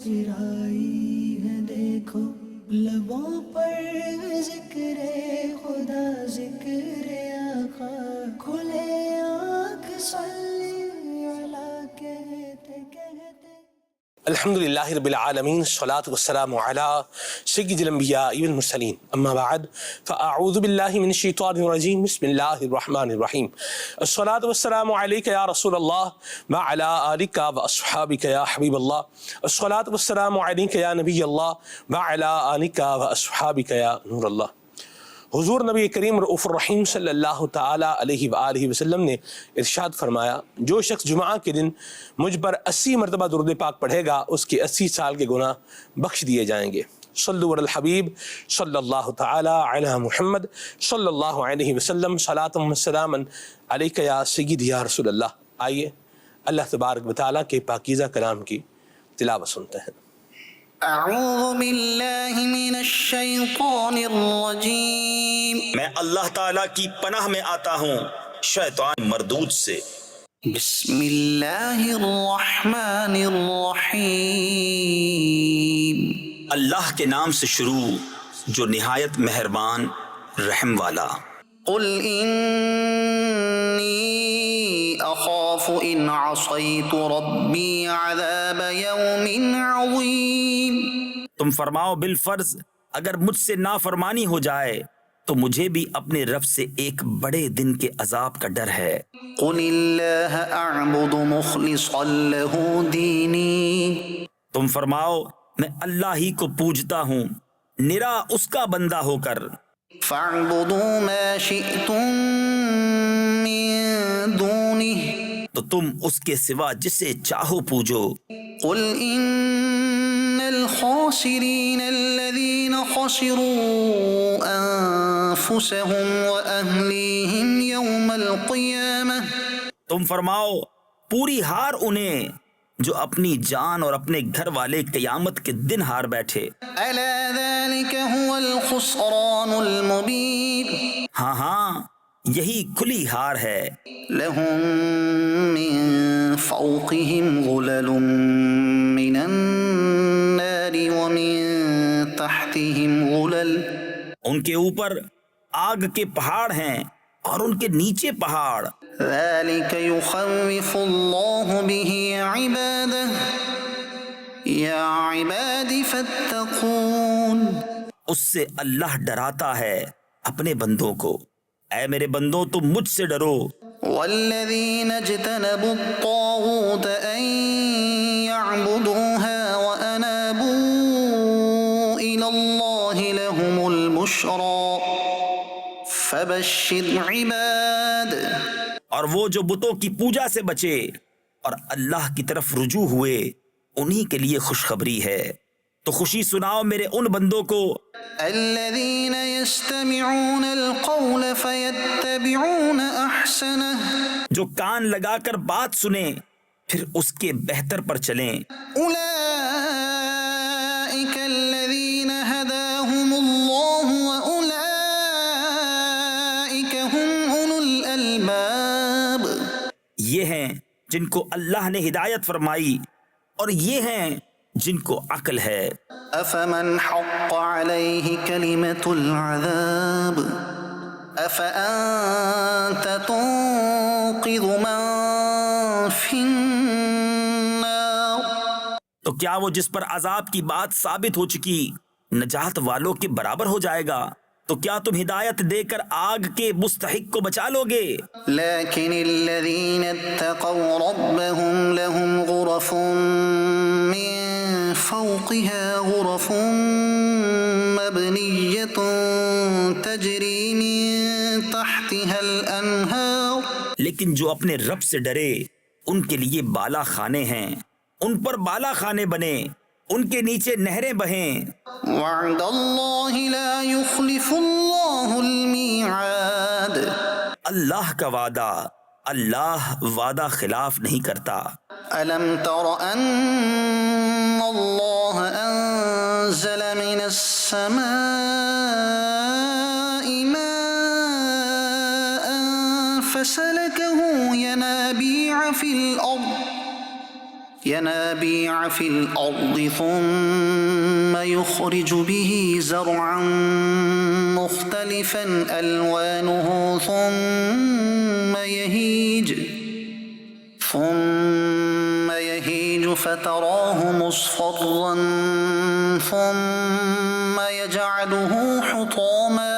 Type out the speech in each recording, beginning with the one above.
مسکرائی ہے دیکھو لبوں پر ذکر خدا ذکر آقا کھلے آنکھ صلی علی کہتے کہتے الحمد للہ رب العالمین الصلاۃ والسلام علی سید الانبیاء والمرسلین اما بعد فاعوذ باللہ من الشیطان الرجیم بسم اللہ الرحمن الرحیم الصلاۃ والسلام علیک یا رسول اللہ وعلی آلک واصحابک یا حبیب اللہ الصلاۃ والسلام علیک یا نبی اللہ وعلی آلک واصحابک یا نور اللہ۔ حضور نبی کریم رؤوف الرحیم صلی اللہ تعالی علیہ وآلہ وسلم نے ارشاد فرمایا، جو شخص جمعہ کے دن مجھ پر 80 مرتبہ درود پاک پڑھے گا اس کے 80 سال کے گناہ بخش دیے جائیں گے۔ صلو علی الحبیب صلی اللہ تعالی علی محمد صلی اللہ علیہ وسلم صلاۃ و سلاما علیک یا سیدی یا رسول اللہ۔ آئیے اللہ تبارک و تعالیٰ کے پاکیزہ کلام کی تلاوت سنتے ہیں۔ اعوذ باللہ من الشیطان الرجیم، میں اللہ تعالیٰ کی پناہ میں آتا ہوں شیطان مردود سے۔ بسم اللہ الرحمن الرحیم، اللہ کے نام سے شروع جو نہایت مہربان رحم والا۔ قل انی اخاف ان عصیت ربی عذاب یوم عظیم۔ تم فرماؤ بالفرض اگر مجھ سے نافرمانی ہو جائے تو مجھے بھی اپنے رب سے ایک بڑے دن کے عذاب کا ڈر ہے۔ قل اللہ اعبد مخلصا لہ دینی، تم فرماؤ میں اللہ ہی کو پوجتا ہوں نرا اس کا بندہ ہو کر۔ فاعبدوا ما شئتم من دونہ، تو تم اس کے سوا جسے چاہو پوجو۔ قل ان الخاسرین الذین خسروا انفسهم واہلیہم یوم القیامہ، تم فرماؤ پوری ہار انہیں جو اپنی جان اور اپنے گھر والے قیامت کے دن ہار بیٹھے۔ الا ذلک هو الخسران المبین، ہاں ہاں یہی کھلی ہار ہے۔ لهم من فوقهم غلل من النار ومن تحتهم غلل، ان کے اوپر آگ کے پہاڑ ہیں اور ان کے نیچے پہاڑ۔ ذلك يخوف الله به عباده یا عباد فاتقون، اس سے اللہ ڈراتا ہے اپنے بندوں کو، اے میرے بندوں تم مجھ سے ڈرو۔ والذین اجتنبوا الطاغوت ان يعبدوها وانابوا الى الله لهم البشرى فبشر عباد، اور وہ جو بتوں کی پوجا سے بچے اور اللہ کی طرف رجوع ہوئے انہی کے لیے خوشخبری ہے، تو خوشی سناؤ میرے ان بندوں کو۔ الذین یستمعون القول فیتبعون احسنہ، جو کان لگا کر بات سنیں پھر اس کے بہتر پر چلیں۔ اولئک الذین ہداہم اللہ واولئک هم اولو الالباب، یہ ہیں جن کو اللہ نے ہدایت فرمائی اور یہ ہیں جن کو عقل ہے۔ افمن حق علیہ کلمۃ العذاب افانت تنقذ من فی النار، تو کیا وہ جس پر عذاب کی بات ثابت ہو چکی نجات والوں کے برابر ہو جائے گا؟ تو کیا تم ہدایت دے کر آگ کے مستحق کو بچا لو گے؟ لیکن الذین اتقوا ربهم لهم غرف من فوقها غرف مبنیۃ تجری من تحتها الانہار، لیکن جو اپنے رب سے ڈرے ان کے لیے بالا خانے ہیں، ان پر بالا خانے بنے، ان کے نیچے نہریں بہیں۔ وعد اللہ لا یخلف اللہ المیعاد، اللہ کا وعدہ اللہ وعدہ خلاف نہیں کرتا۔ الم تر ان اللہ انزل من السماء ماء فسلكه ينابيع في الأرض ينابيع في الأرض ثم يخرج به زرعا مختلفا ألوانه ثم يهيج فتراه مصفرا ثم يجعله حطاما.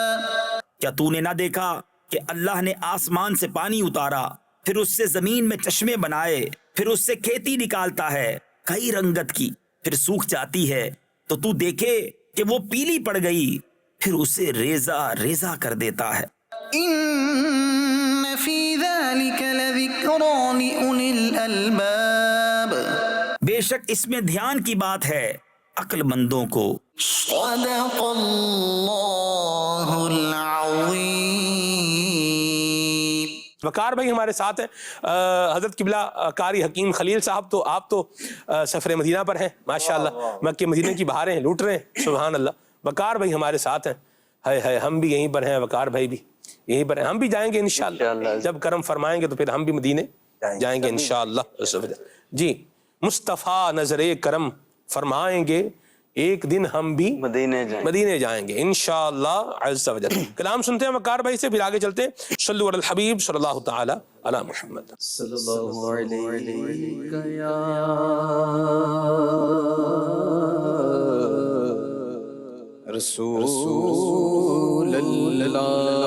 کیا تو نے نہ دیکھا کہ اللہ نے آسمان سے پانی اتارا، پھر اس سے زمین میں چشمے بنائے، پھر اس سے کھیتی نکالتا ہے کئی رنگت کی، پھر سوکھ جاتی ہے تو تو دیکھے کہ وہ پیلی پڑ گئی، پھر اسے ریزہ ریزہ کر دیتا ہے. إن في ذلك لذكرى لأولي الألباب. بے شک اس میں دھیان کی بات ہے عقل مندوں کو. صدق اللہ العظیم. وقار بھائی ہمارے ساتھ ہیں. حضرت قبلہ قاری حکیم خلیل صاحب، تو آپ تو سفر مدینہ پر ہیں ماشاءاللہ، مکہ مدینہ کی بہاریں ہیں، لوٹ رہے ہیں سبحان اللہ. وقار بھائی ہمارے ساتھ ہیں، ہے ہم بھی یہیں پر ہیں، وقار بھائی بھی یہیں پر ہیں، ہم بھی جائیں گے انشاءاللہ، جب کرم فرمائیں گے تو پھر ہم بھی مدینے جائیں گے انشاءاللہ. جی مصطفیٰ نظر کرم فرمائیں گے، ایک دن ہم بھی مدینے جائیں گے انشاءاللہ عز و جل. کلام سنتے ہیں وقار بھائی سے، پھر آگے چلتے ہیں. صلو علی الحبیب صلی اللہ تعالی علی محمد صلی اللہ علیہ یا رسول اللہ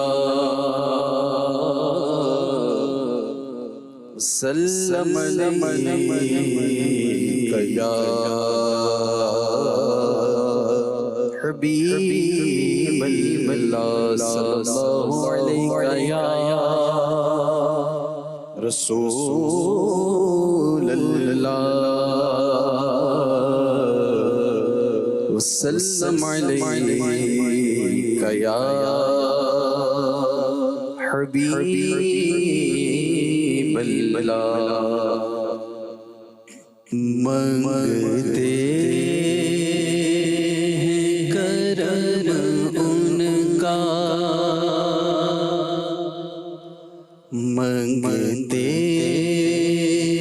سلم علیک یا حبیب اللہ صلی اللہ علیہ یا رسول اللہ وسلم علیک یا حبیب اللہ. منگتے ہیں کرم ان کا، منگتے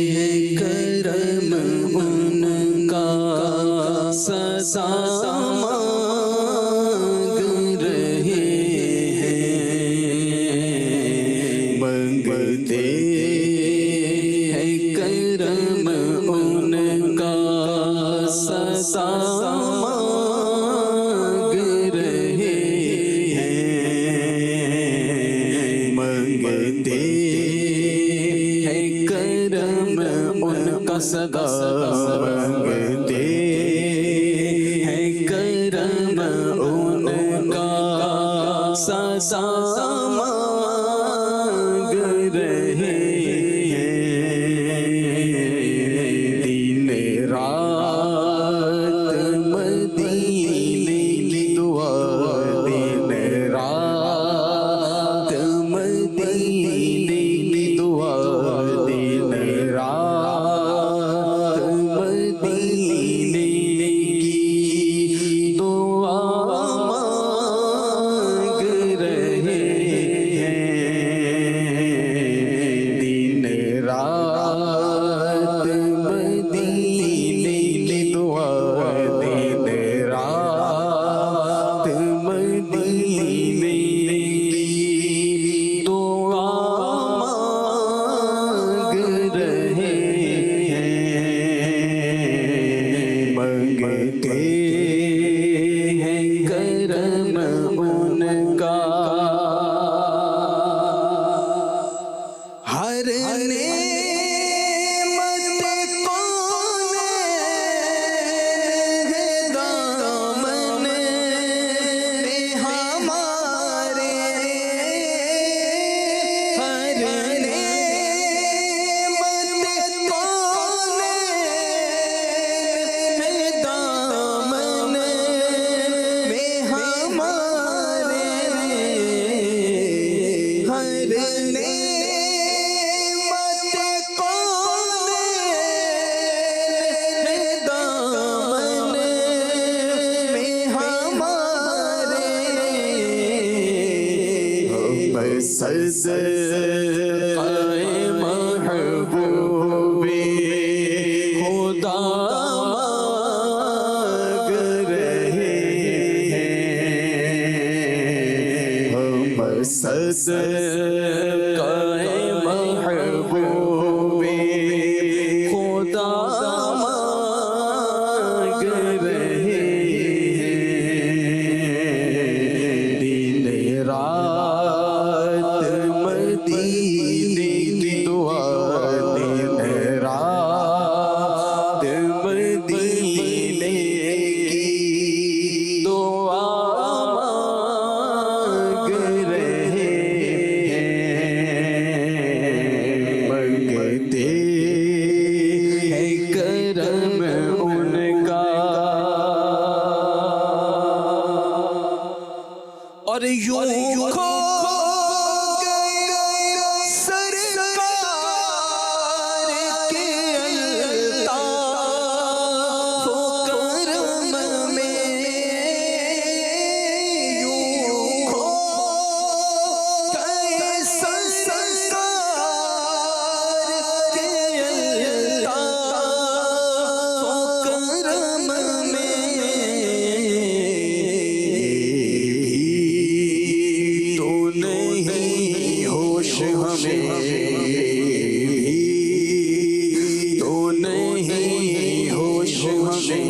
ہیں کرم ان کا، سزا مانگ رہے ہیں. منگتے ہیں کرم ان کا، سزا مانگ رہے ہیں. منگتے ہیں کرم ان کا، صدا مانگتے ہیں کرم ان کا، سزا مانگ رہے ہیں. دن رات مدینے کی دعا، دن رات مدینے کی دعا، دن رات مدینے کی دعا مانگ رہے ہیں. دن رات مدینے کی دعا، دن رات مدینے کی دعا مانگ رہے ہیں. منگتے ہیں کرم ان کا، ہر نعمت کون ہے دامن میں ہمارے، ہر نعمت کون ہے دامن میں ہمارے، ہر نعمت کون ہے دامن میں ہمارے. صدقہ محبوب خدا خدا مانگ رہے ہیں ہم صدقہ محبوب خدا مانگ رہے ہیں دن رات مدینے کی دعا دن رات مدینے کی دعا مانگ رہے ہیں منگتے ہیں کرم ان کا اور یوں کھو گئے سرکار کے الطاف و کرم میں یوں کھو گئے سرکار کے الطاف و کرم میں تو نہیں ہوش ہمیں تو نہیں ہوش ہمیں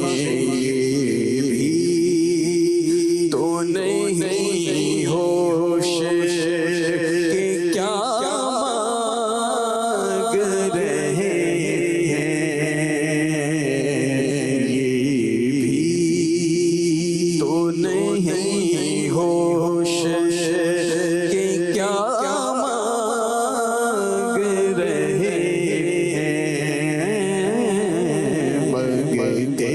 تو نہیں ہوش کہ کیا مانگ رہے ہیں یہ بھی تو نہیں ہوش کہ کیا مانگ رہے ہیں منگتے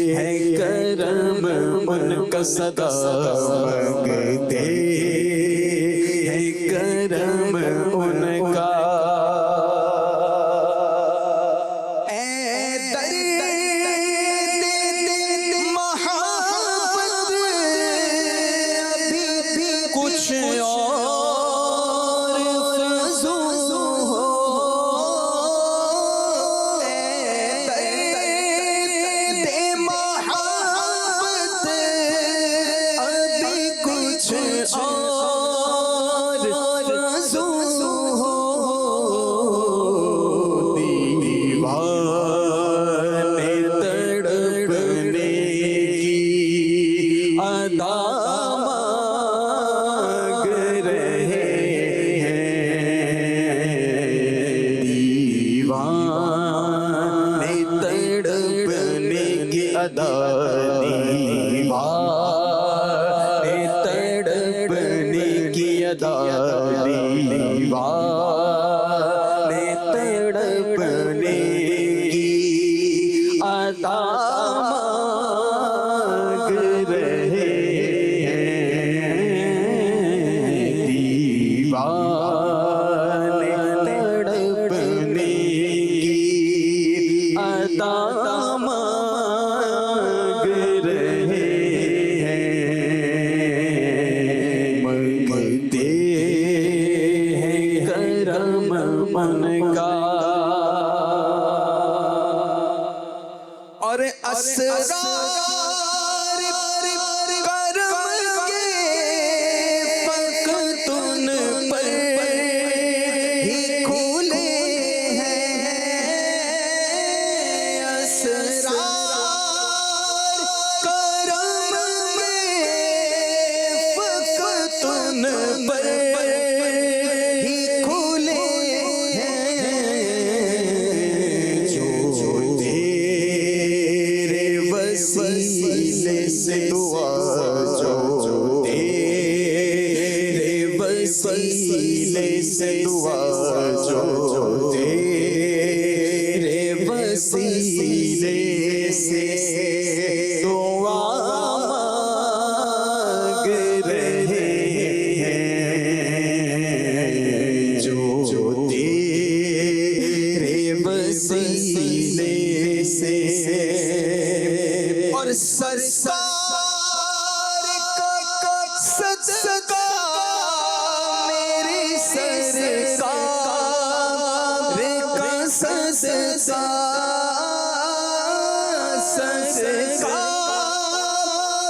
ہیں کرم ان کا صدا منگتے ہیں کرم ان کا اے درد محبت ابھی بھی کچھ اور فضول ہو اے درد محبت ابھی کچھ اور فضول ہو دیوانے تڑپنے کی ادا مانگ رہے ہیں دیوانے تڑپنے کی ادا دیوانے تڑپنے کی ادا دیوانے تڑپنے کی ادا مانگ رہے ہیں دیوانے تڑپنے کی ادا مانگ رہے ہیں منگتے ہیں کرم ان کا اور اسرار کرم کے فقط ان پر ہی کھلے ہیں اسرار کرم کے فقط ان پر ہی کھلے ہیں جو تیرے وسیلے سے دعا جو تیرے وسیلے سے دعا جو تیرے وسیلے سے دعا مانگ رہے ہیں جو تیرے وسیلے سے اور سرکار کا صدقہ میری سرکار کا صدقہ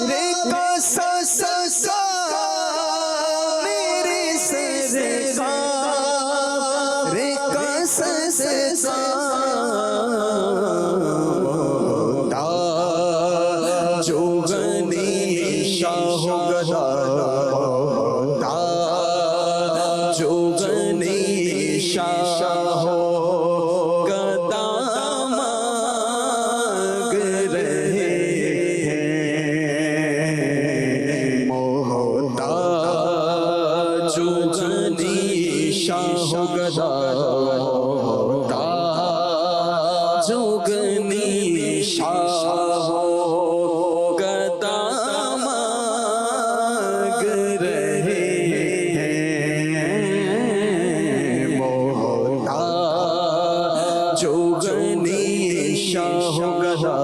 رے کا سا سا سا میرے سرکار رے کا سا سا سا جو غنی شاہ گدا جو غنی شاہ گدا مانگ رہے ہیں محتاج جو غنی شاہ گدا جو غنی شاہ گدا مانگ رہے ہیں محتاج جو غنی شاہ گدا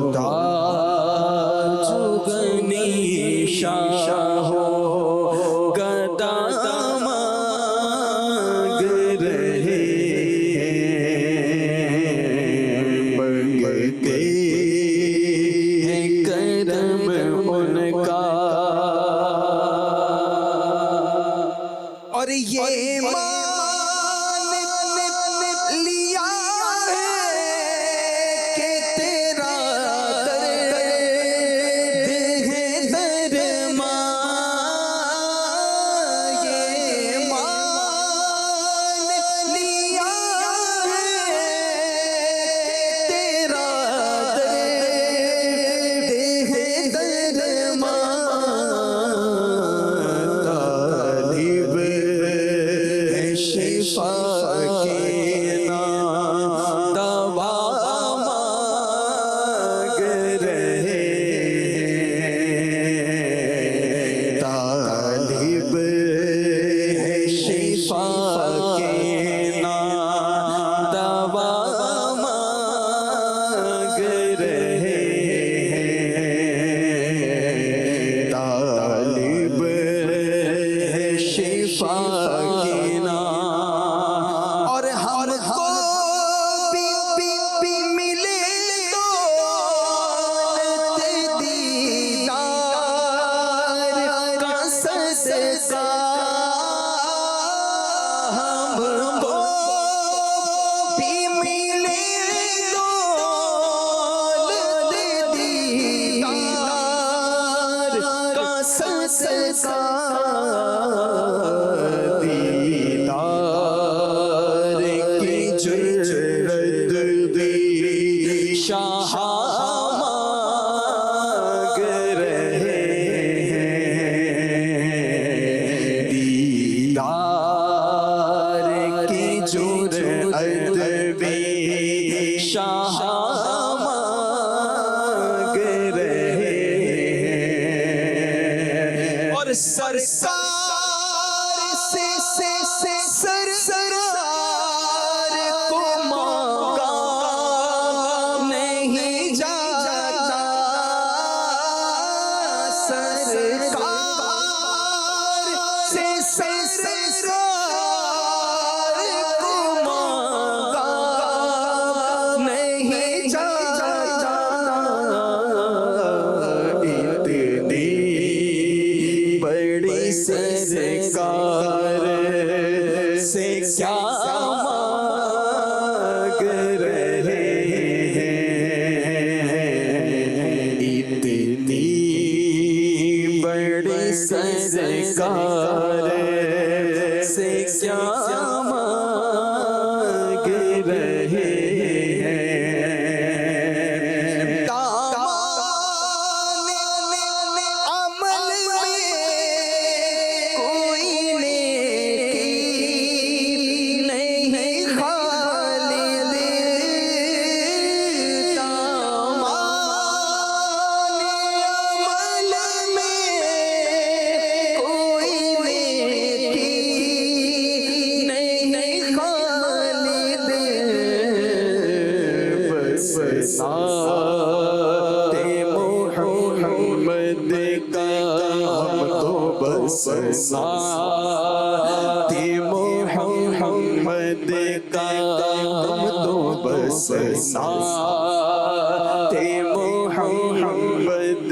محتاج جو غنی شاہ گدا مانگ رہے بنگتے ہیں کرم ان کا اور یہ مان لیا ہے کہ تیرا درد ہے درمان یہ مان لیا ہے کہ تیرا درد ہے درمان طالب ہے شفا کے نام دوا مانگ رہے ہیں طالب ہے شفا کے نام دوا مانگ رہے ہیں طالب ہے شفا کے نام اور ہم کو بھی ملے دولت دیدار کا صدقہ ہم کو بھی ملے دولت دیدار کا صدقہ دیدار کی جرت دی شاہ مانگ رہے ہیں دیدار کی جرت دی شاہ مانگ رہے ہیں اور سرکار سے سرکار کو موقع نہیں جاتا سرکار سے سرکار کو موقع نہیں جاتا اتنی بڑی سرکار سے کیا مانگ رہے ہیں اتنی بڑی سرکار سے کیا مانگ رہے ہیں دامان عمل میں کوئی نیکی نہیں خالد دامان عمل میں کوئی نیکی نہیں خالد بس ساتھ محمد کا ہم تو بس ساتھ محمد کا ہم تو بس ساتھ محمد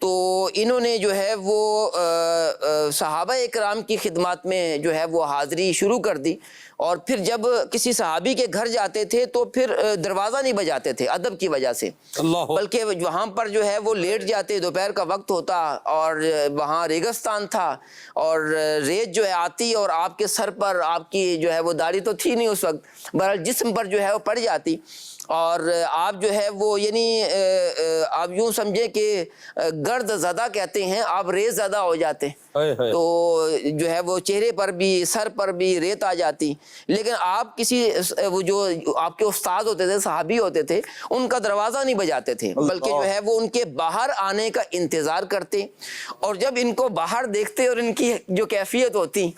تو انہوں نے جو ہے وہ صحابہ اکرام کی خدمات میں جو ہے وہ حاضری شروع کر دی، اور پھر جب کسی صحابی کے گھر جاتے تھے تو پھر دروازہ نہیں بجاتے تھے ادب کی وجہ سے، بلکہ وہاں پر جو ہے وہ لیٹ جاتے، دوپہر کا وقت ہوتا اور وہاں ریگستان تھا اور ریت جو ہے آتی اور آپ کے سر پر، آپ کی جو ہے وہ داڑھی تو تھی نہیں اس وقت، بہرحال جسم پر جو ہے وہ پڑ جاتی، اور آپ جو ہے وہ یعنی آپ یوں سمجھیں کہ گرد زدہ کہتے ہیں، آپ ریت زدہ ہو جاتے، تو جو ہے وہ چہرے پر بھی سر پر بھی ریت آ جاتی، لیکن آپ کسی وہ جو آپ کے استاد ہوتے تھے، صحابی ہوتے تھے، ان کا دروازہ نہیں بجاتے تھے، بلکہ جو ہے وہ ان کے باہر آنے کا انتظار کرتے، اور جب ان کو باہر دیکھتے اور ان کی جو کیفیت ہوتی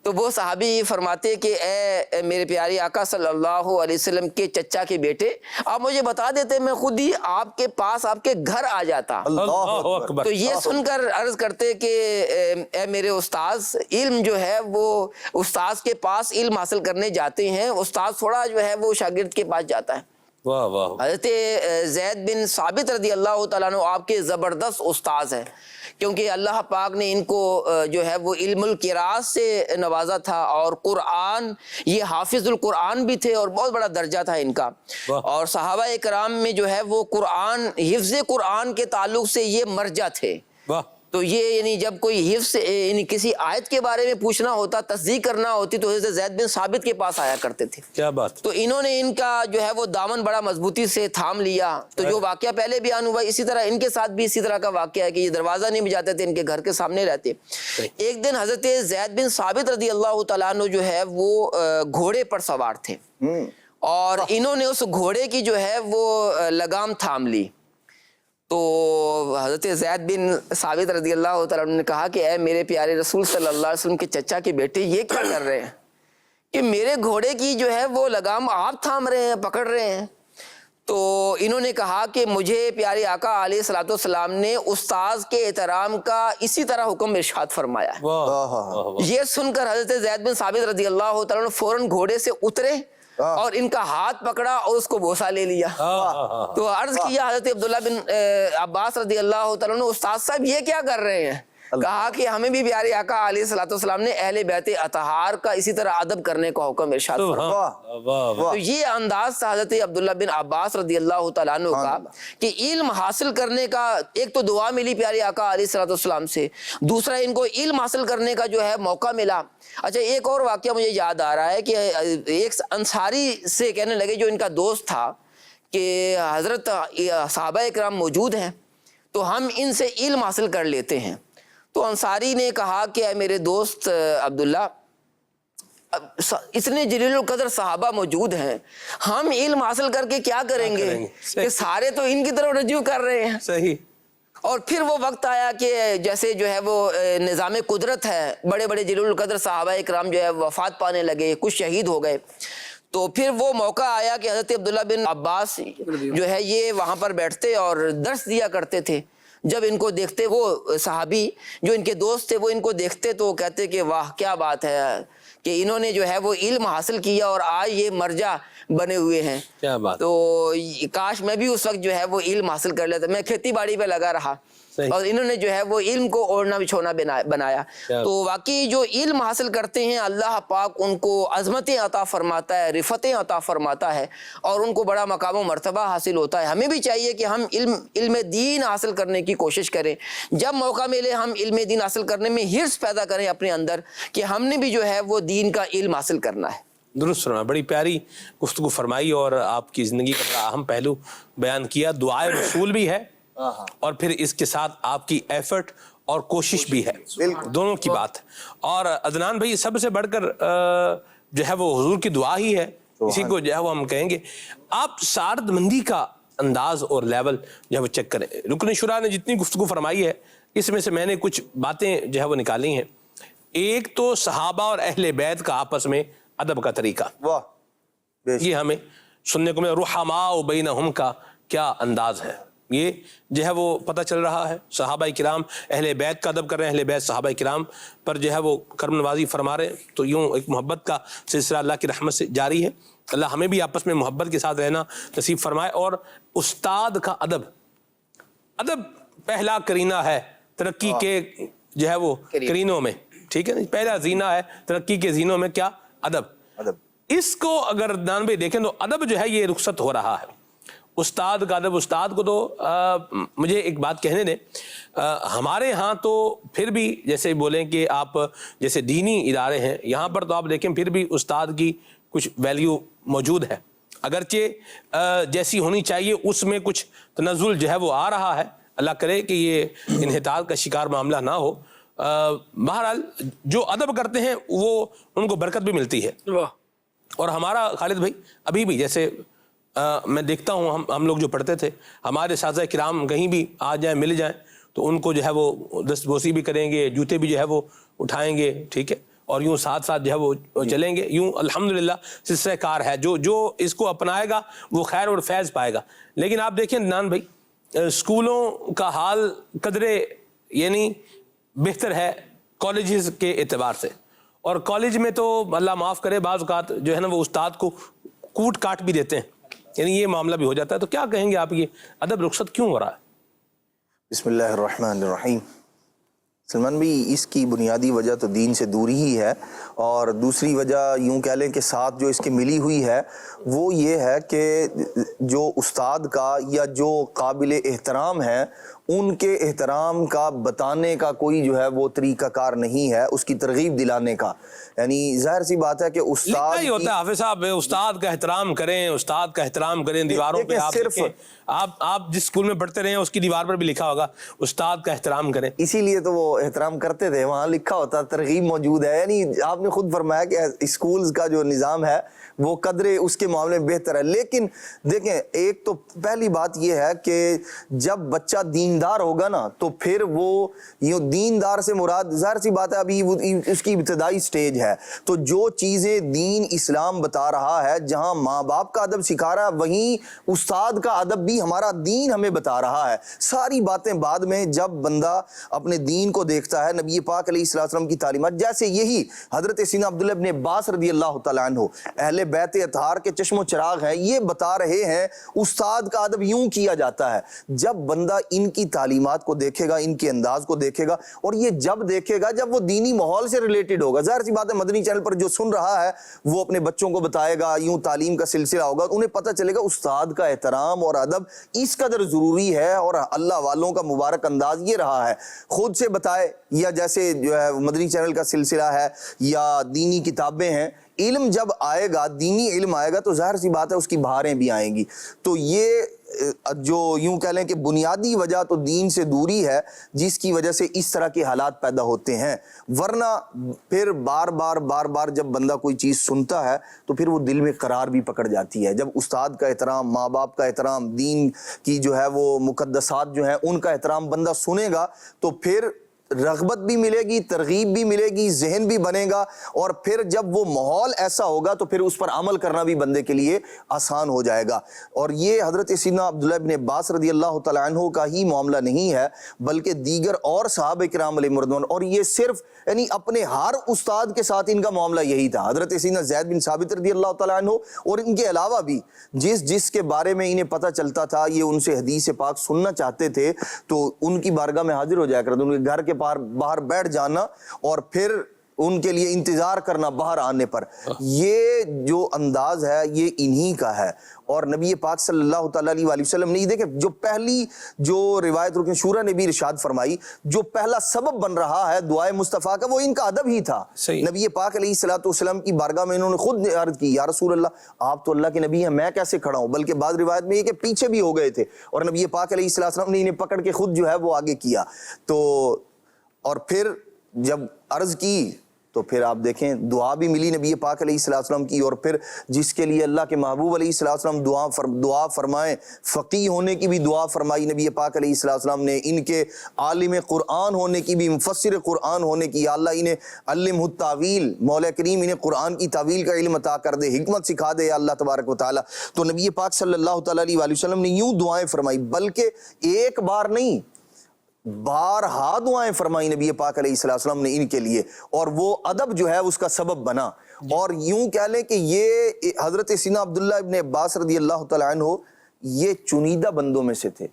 تو وہ صحابی فرماتے کہ اے میرے پیارے آقا صلی اللہ علیہ وسلم کے چچا کے بیٹے، آپ مجھے بتا دیتے میں خود ہی آپ کے پاس آپ کے گھر آ جاتا۔ تو یہ سن کر عرض کرتے کہ اے میرے استاذ، علم جو ہے وہ استاذ کے پاس علم حاصل کرنے جاتے ہیں، استاذ تھوڑا جو ہے وہ شاگرد کے پاس جاتا ہے۔ حضرت زید بن ثابت رضی اللہ تعالیٰ عنہ آپ کے زبردست استاذ ہیں، کیونکہ اللہ پاک نے ان کو جو ہے وہ علم القراءت سے نوازا تھا، اور قرآن، یہ حافظ القرآن بھی تھے اور بہت بڑا درجہ تھا ان کا، اور صحابہ اکرام میں جو ہے وہ قرآن، حفظ قرآن کے تعلق سے یہ مرجع تھے۔ تو یہ یعنی جب کوئی حفظ یعنی کسی آیت کے بارے میں پوچھنا ہوتا، تصدیق کرنا ہوتی، تو حضرت زید بن ثابت کے پاس آیا کرتے تھے۔ کیا بات! تو انہوں نے ان کا جو ہے وہ دامن بڑا مضبوطی سے تھام لیا۔ تو جو واقعہ پہلے بیان ہوا، اسی طرح ان کے ساتھ بھی اسی طرح کا واقعہ ہے کہ یہ دروازہ نہیں بجاتے تھے، ان کے گھر کے سامنے رہتے۔ ایک دن حضرت زید بن ثابت رضی اللہ تعالیٰ عنہ جو ہے وہ گھوڑے پر سوار تھے، اور انہوں نے اس گھوڑے کی جو ہے وہ لگام تھام لی۔ تو حضرت زید بن ثابت رضی اللہ تعالیٰ عنہ نے کہا کہ اے میرے پیارے رسول صلی اللہ علیہ وسلم کے چچا کے بیٹے، یہ کیا کر رہے ہیں کہ میرے گھوڑے کی جو ہے وہ لگام آپ تھام رہے ہیں، پکڑ رہے ہیں؟ تو انہوں نے کہا کہ مجھے پیارے آقا علیہ الصلوۃ والسلام نے استاذ کے احترام کا اسی طرح حکم ارشاد فرمایا ہے۔ یہ سن کر حضرت زید بن ثابت رضی اللہ تعالیٰ عنہ فوراً گھوڑے سے اترے اور ان کا ہاتھ پکڑا اور اس کو بوسہ لے لیا۔ تو عرض کیا حضرت عبداللہ بن عباس رضی اللہ تعالیٰ عنہ، استاد صاحب یہ کیا کر رہے ہیں؟ کہا کہ ہمیں بھی پیارے آقا علیہ الصلوۃ والسلام نے اہل بیت اطہار کا اسی طرح ادب کرنے کا حکم ارشاد فرمایا۔ تو یہ انداز تھا حضرت عبداللہ بن عباس رضی اللہ تعالیٰ عنہ کا کہ علم حاصل کرنے کا، ایک تو دعا ملی پیارے آقا علیہ الصلوۃ والسلام سے، دوسرا ان کو علم حاصل کرنے کا جو ہے موقع ملا۔ اچھا، ایک اور واقعہ مجھے یاد آ رہا ہے کہ ایک انصاری سے کہنے لگے، جو ان کا دوست تھا، کہ حضرت صحابہ اکرام موجود ہیں تو ہم ان سے علم حاصل کر لیتے ہیں۔ تو انصاری نے کہا کہ اے میرے دوست عبداللہ، اتنے جلیل القدر صحابہ موجود ہیں، ہم علم حاصل کر کے کیا کریں گے کہ سارے تو ان کی طرف رجوع کر رہے ہیں۔ صحیح۔ اور پھر وہ وقت آیا کہ جیسے جو ہے وہ نظام قدرت ہے، بڑے بڑے جلیل القدر صحابہ اکرام جو ہے وفات پانے لگے، کچھ شہید ہو گئے۔ تو پھر وہ موقع آیا کہ حضرت عبداللہ بن عباس جو ہے یہ وہاں پر بیٹھتے اور درس دیا کرتے تھے۔ جب ان کو دیکھتے، وہ صحابی جو ان کے دوست تھے، وہ ان کو دیکھتے تو کہتے کہ واہ کیا بات ہے کہ انہوں نے جو ہے وہ علم حاصل کیا اور آج یہ مرجع بنے ہوئے ہیں۔ کیا بات! تو کاش میں بھی اس وقت جو ہے وہ علم حاصل کر لیتا، میں کھیتی باڑی پہ لگا رہا، اور انہوں نے جو ہے وہ علم کو اوڑھنا بچھونا بنایا۔ تو واقعی جو علم حاصل کرتے ہیں، اللہ پاک ان کو عظمتیں عطا فرماتا ہے، رفتیں عطا فرماتا ہے، اور ان کو بڑا مقام و مرتبہ حاصل ہوتا ہے۔ ہمیں بھی چاہیے کہ ہم علم دین حاصل کرنے کی کوشش کریں، جب موقع ملے ہم علم دین حاصل کرنے میں حرص پیدا کریں اپنے اندر کہ ہم نے بھی جو ہے وہ دین کا علم حاصل کرنا ہے۔ درست فرمایا، بڑی پیاری گفتگو فرمائی اور آپ کی زندگی کا بڑا اہم پہلو بیان کیا۔ دعائے رسول بھی ہے اور پھر اس کے ساتھ آپ کی ایفرٹ اور کوشش بھی ہے، دونوں کی بات ہے۔ اور عدنان بھائی، سب سے بڑھ کر جو ہے وہ حضور کی دعا ہی ہے، اسی کو جو ہے وہ ہم کہیں گے۔ آپ سعادت مندی کا انداز اور لیول جو ہے وہ چیک کریں۔ رکن شورا نے جتنی گفتگو فرمائی ہے، اس میں سے میں نے کچھ باتیں جو ہے وہ نکالی ہیں۔ ایک تو صحابہ اور اہل بیت کا آپس میں ادب کا طریقہ، یہ ہمیں سننے کو ملا۔ رحماء بینہم کا کیا انداز ہے، یہ جو ہے وہ پتہ چل رہا ہے۔ صحابہ کرام اہل بیت کا ادب کر رہے ہیں، اہل بیت صحابہ کرام پر جو ہے وہ کرم نوازی فرما رہے ہیں۔ تو یوں ایک محبت کا سلسلہ اللہ کی رحمت سے جاری ہے۔ اللہ ہمیں بھی آپس میں محبت کے ساتھ رہنا نصیب فرمائے۔ اور استاد کا ادب پہلا کرینہ ہے ترقی کے جو ہے وہ کرینوں میں، ٹھیک ہے نا، پہلا زینہ ہے ترقی کے زینوں میں کیا؟ ادب۔ اس کو اگر نانوے دیکھیں تو ادب جو ہے یہ رخصت ہو رہا ہے، استاد کا ادب۔ استاد کو تو مجھے ایک بات کہنے دیں، ہمارے ہاں تو پھر بھی جیسے بولیں کہ آپ جیسے دینی ادارے ہیں یہاں پر تو آپ دیکھیں پھر بھی استاد کی کچھ ویلیو موجود ہے، اگرچہ جیسی ہونی چاہیے اس میں کچھ تنزل جو ہے وہ آ رہا ہے، اللہ کرے کہ یہ انحطاط کا شکار معاملہ نہ ہو۔ بہرحال جو ادب کرتے ہیں وہ ان کو برکت بھی ملتی ہے۔ اور ہمارا خالد بھائی ابھی بھی جیسے میں دیکھتا ہوں ہم لوگ جو پڑھتے تھے، ہمارے اساتذہ کرام کہیں بھی آ جائیں مل جائیں تو ان کو جو ہے وہ دست بوسی بھی کریں گے، جوتے بھی جو ہے وہ اٹھائیں گے، ٹھیک ہے، اور یوں ساتھ ساتھ جو ہے وہ چلیں گے، یوں الحمدللہ سلسلہ کار ہے، جو اس کو اپنائے گا وہ خیر اور فیض پائے گا۔ لیکن آپ دیکھیں نان بھائی، اسکولوں کا حال قدرے یعنی بہتر ہے کالجز کے اعتبار سے، اور کالج میں تو اللہ معاف کرے بعض اوقات جو ہے نا وہ استاد کو کوٹ کاٹ بھی دیتے ہیں، یعنی یہ معاملہ بھی ہو جاتا ہے۔ تو کیا کہیں گے آپ، یہ ادب رخصت کیوں ہو رہا ہے؟ بسم اللہ الرحمن الرحیم۔ سلمان بھی اس کی بنیادی وجہ تو دین سے دوری ہی ہے، اور دوسری وجہ یوں کہہ لیں کہ ساتھ جو اس کی ملی ہوئی ہے وہ یہ ہے کہ جو استاد کا یا جو قابل احترام ہے ان کے احترام کا بتانے کا کوئی جو ہے وہ طریقہ کار نہیں ہے، اس کی ترغیب دلانے کا۔ یعنی ظاہر سی بات ہے کہ استاد ہی ہوتا ہے حافظ صاحب، استاد کا احترام کریں، استاد کا احترام کریں، دیواروں پہ آپ جس اسکول میں پڑھتے رہے ہیں اس کی دیوار پر بھی لکھا ہوگا استاد کا احترام کریں، اسی لیے تو وہ احترام کرتے تھے، وہاں لکھا ہوتا ترغیب موجود ہے۔ یعنی آپ نے خود فرمایا کہ اسکولز کا جو نظام ہے وہ قدرے اس کے معاملے میں بہتر ہے، لیکن دیکھیں ایک تو پہلی بات یہ ہے کہ جب بچہ دیندار ہوگا نا تو پھر وہ یوں دیندار سے مراد ظاہر سی بات ہے ابھی اس کی ابتدائی سٹیج ہے، تو جو چیزیں دین اسلام بتا رہا ہے، جہاں ماں باپ کا ادب سکھا رہا ہے وہیں استاد کا ادب بھی ہمارا دین ہمیں بتا رہا ہے۔ ساری باتیں بعد میں جب بندہ اپنے دین کو دیکھتا ہے، نبی پاک علیہ السلام کی تعلیمات، جیسے یہی حضرت سیدنا عبداللہ ابن عباس رضی اللہ تعالیٰ عنہ اہل بیت اطہار کے چشم و چراغ ہیں، یہ بتا رہے ہیں استاد کا ادب یوں کیا جاتا ہے۔ جب بندہ ان کی تعلیمات کو دیکھے گا، ان کے انداز کو دیکھے گا، اور یہ جب دیکھے گا جب وہ دینی ماحول سے ریلیٹڈ ہوگا، ظاہر سی بات ہے مدنی چینل پر جو سن رہا ہے وہ اپنے بچوں کو بتائے گا، یوں تعلیم کا سلسلہ ہوگا، انہیں پتہ چلے گا استاد کا احترام اور ادب اس قدر ضروری ہے، اور اللہ والوں کا مبارک انداز یہ رہا ہے خود سے بتائے، یا جیسے جو ہے مدنی چینل کا سلسلہ ہے یا دینی کتابیں ہیں، علم جب آئے گا، دینی علم آئے گا تو ظاہر سی بات ہے اس کی بہاریں بھی آئیں گی۔ تو یہ جو یوں کہہ لیں کہ بنیادی وجہ تو دین سے دوری ہے جس کی وجہ سے اس طرح کے حالات پیدا ہوتے ہیں، ورنہ پھر بار بار جب بندہ کوئی چیز سنتا ہے تو پھر وہ دل میں قرار بھی پکڑ جاتی ہے۔ جب استاد کا احترام، ماں باپ کا احترام، دین کی جو ہے وہ مقدسات جو ہیں ان کا احترام بندہ سنے گا تو پھر رغبت بھی ملے گی، ترغیب بھی ملے گی، ذہن بھی بنے گا، اور پھر جب وہ ماحول ایسا ہوگا تو پھر اس پر عمل کرنا بھی بندے کے لیے آسان ہو جائے گا۔ اور یہ حضرت سیدنا عبداللہ ابن عباس رضی اللہ تعالیٰ عنہ کا ہی معاملہ نہیں ہے بلکہ دیگر اور صحابہ کرام علیہ مردوان، اور یہ صرف یعنی اپنے ہر استاد کے ساتھ ان کا معاملہ یہی تھا۔ حضرت سیدنا زید بن ثابت رضی اللہ تعالیٰ عنہ اور ان کے علاوہ بھی جس کے بارے میں انہیں پتہ چلتا تھا، یہ ان سے حدیث پاک سننا چاہتے تھے تو ان کی بارگاہ میں حاضر ہو جایا کرتے، ان کے گھر کے باہر بیٹھ جانا اور پھر ان کے لیے انتظار کرنا باہر آنے پر۔ یہ جو انداز ہے یہ انہی کا ہے، اور نبی پاک صلی اللہ تعالیٰ علیہ وآلہ وسلم نے دیکھیں جو پہلی جو روایت رکن شورا نے بھی ارشاد فرمائی، جو پہلا سبب بن رہا ہے دعائے مصطفیٰ کا وہ ان کا ادب ہی تھا۔ نبی پاک علیہ السلام کی بارگاہ میں انہوں نے خود عرض کی، یا رسول اللہ آپ تو اللہ کے نبی ہیں، میں کیسے کھڑا ہوں؟ بلکہ بعض روایت میں یہ کہ پیچھے بھی ہو گئے تھے، اور نبی پاک علیہ السلام نے انہیں پکڑ کے خود جو ہے وہ آگے کیا۔ تو اور پھر جب عرض کی تو پھر آپ دیکھیں دعا بھی ملی نبی پاک علیہ السلام کی، اور پھر جس کے لیے اللہ کے محبوب علیہ السلام دعا فرمائیں، فقیہ ہونے کی بھی دعا فرمائی نبی پاک علیہ السلام نے، ان کے عالم قرآن ہونے کی بھی، مفسر قرآن ہونے کی، یا اللہ انہیں علم التاویل، مولا کریم انہیں قرآن کی تعویل کا علم عطا کر دے، حکمت سکھا دے اللہ تبارک و تعالیٰ۔ تو نبی پاک صلی اللہ تعالیٰ علیہ وآلہ وسلم نے یوں دعائیں فرمائی، بلکہ ایک بار نہیں بارہا دعائیں فرمائی نبی پاک علیہ السلام نے ان کے لیے، اور وہ ادب جو ہے اس کا سبب بنا۔ اور یوں کہہ لیں کہ یہ حضرت سیدنا عبداللہ ابن عباس رضی اللہ تعالیٰ عنہ یہ چنیدہ بندوں میں سے تھے،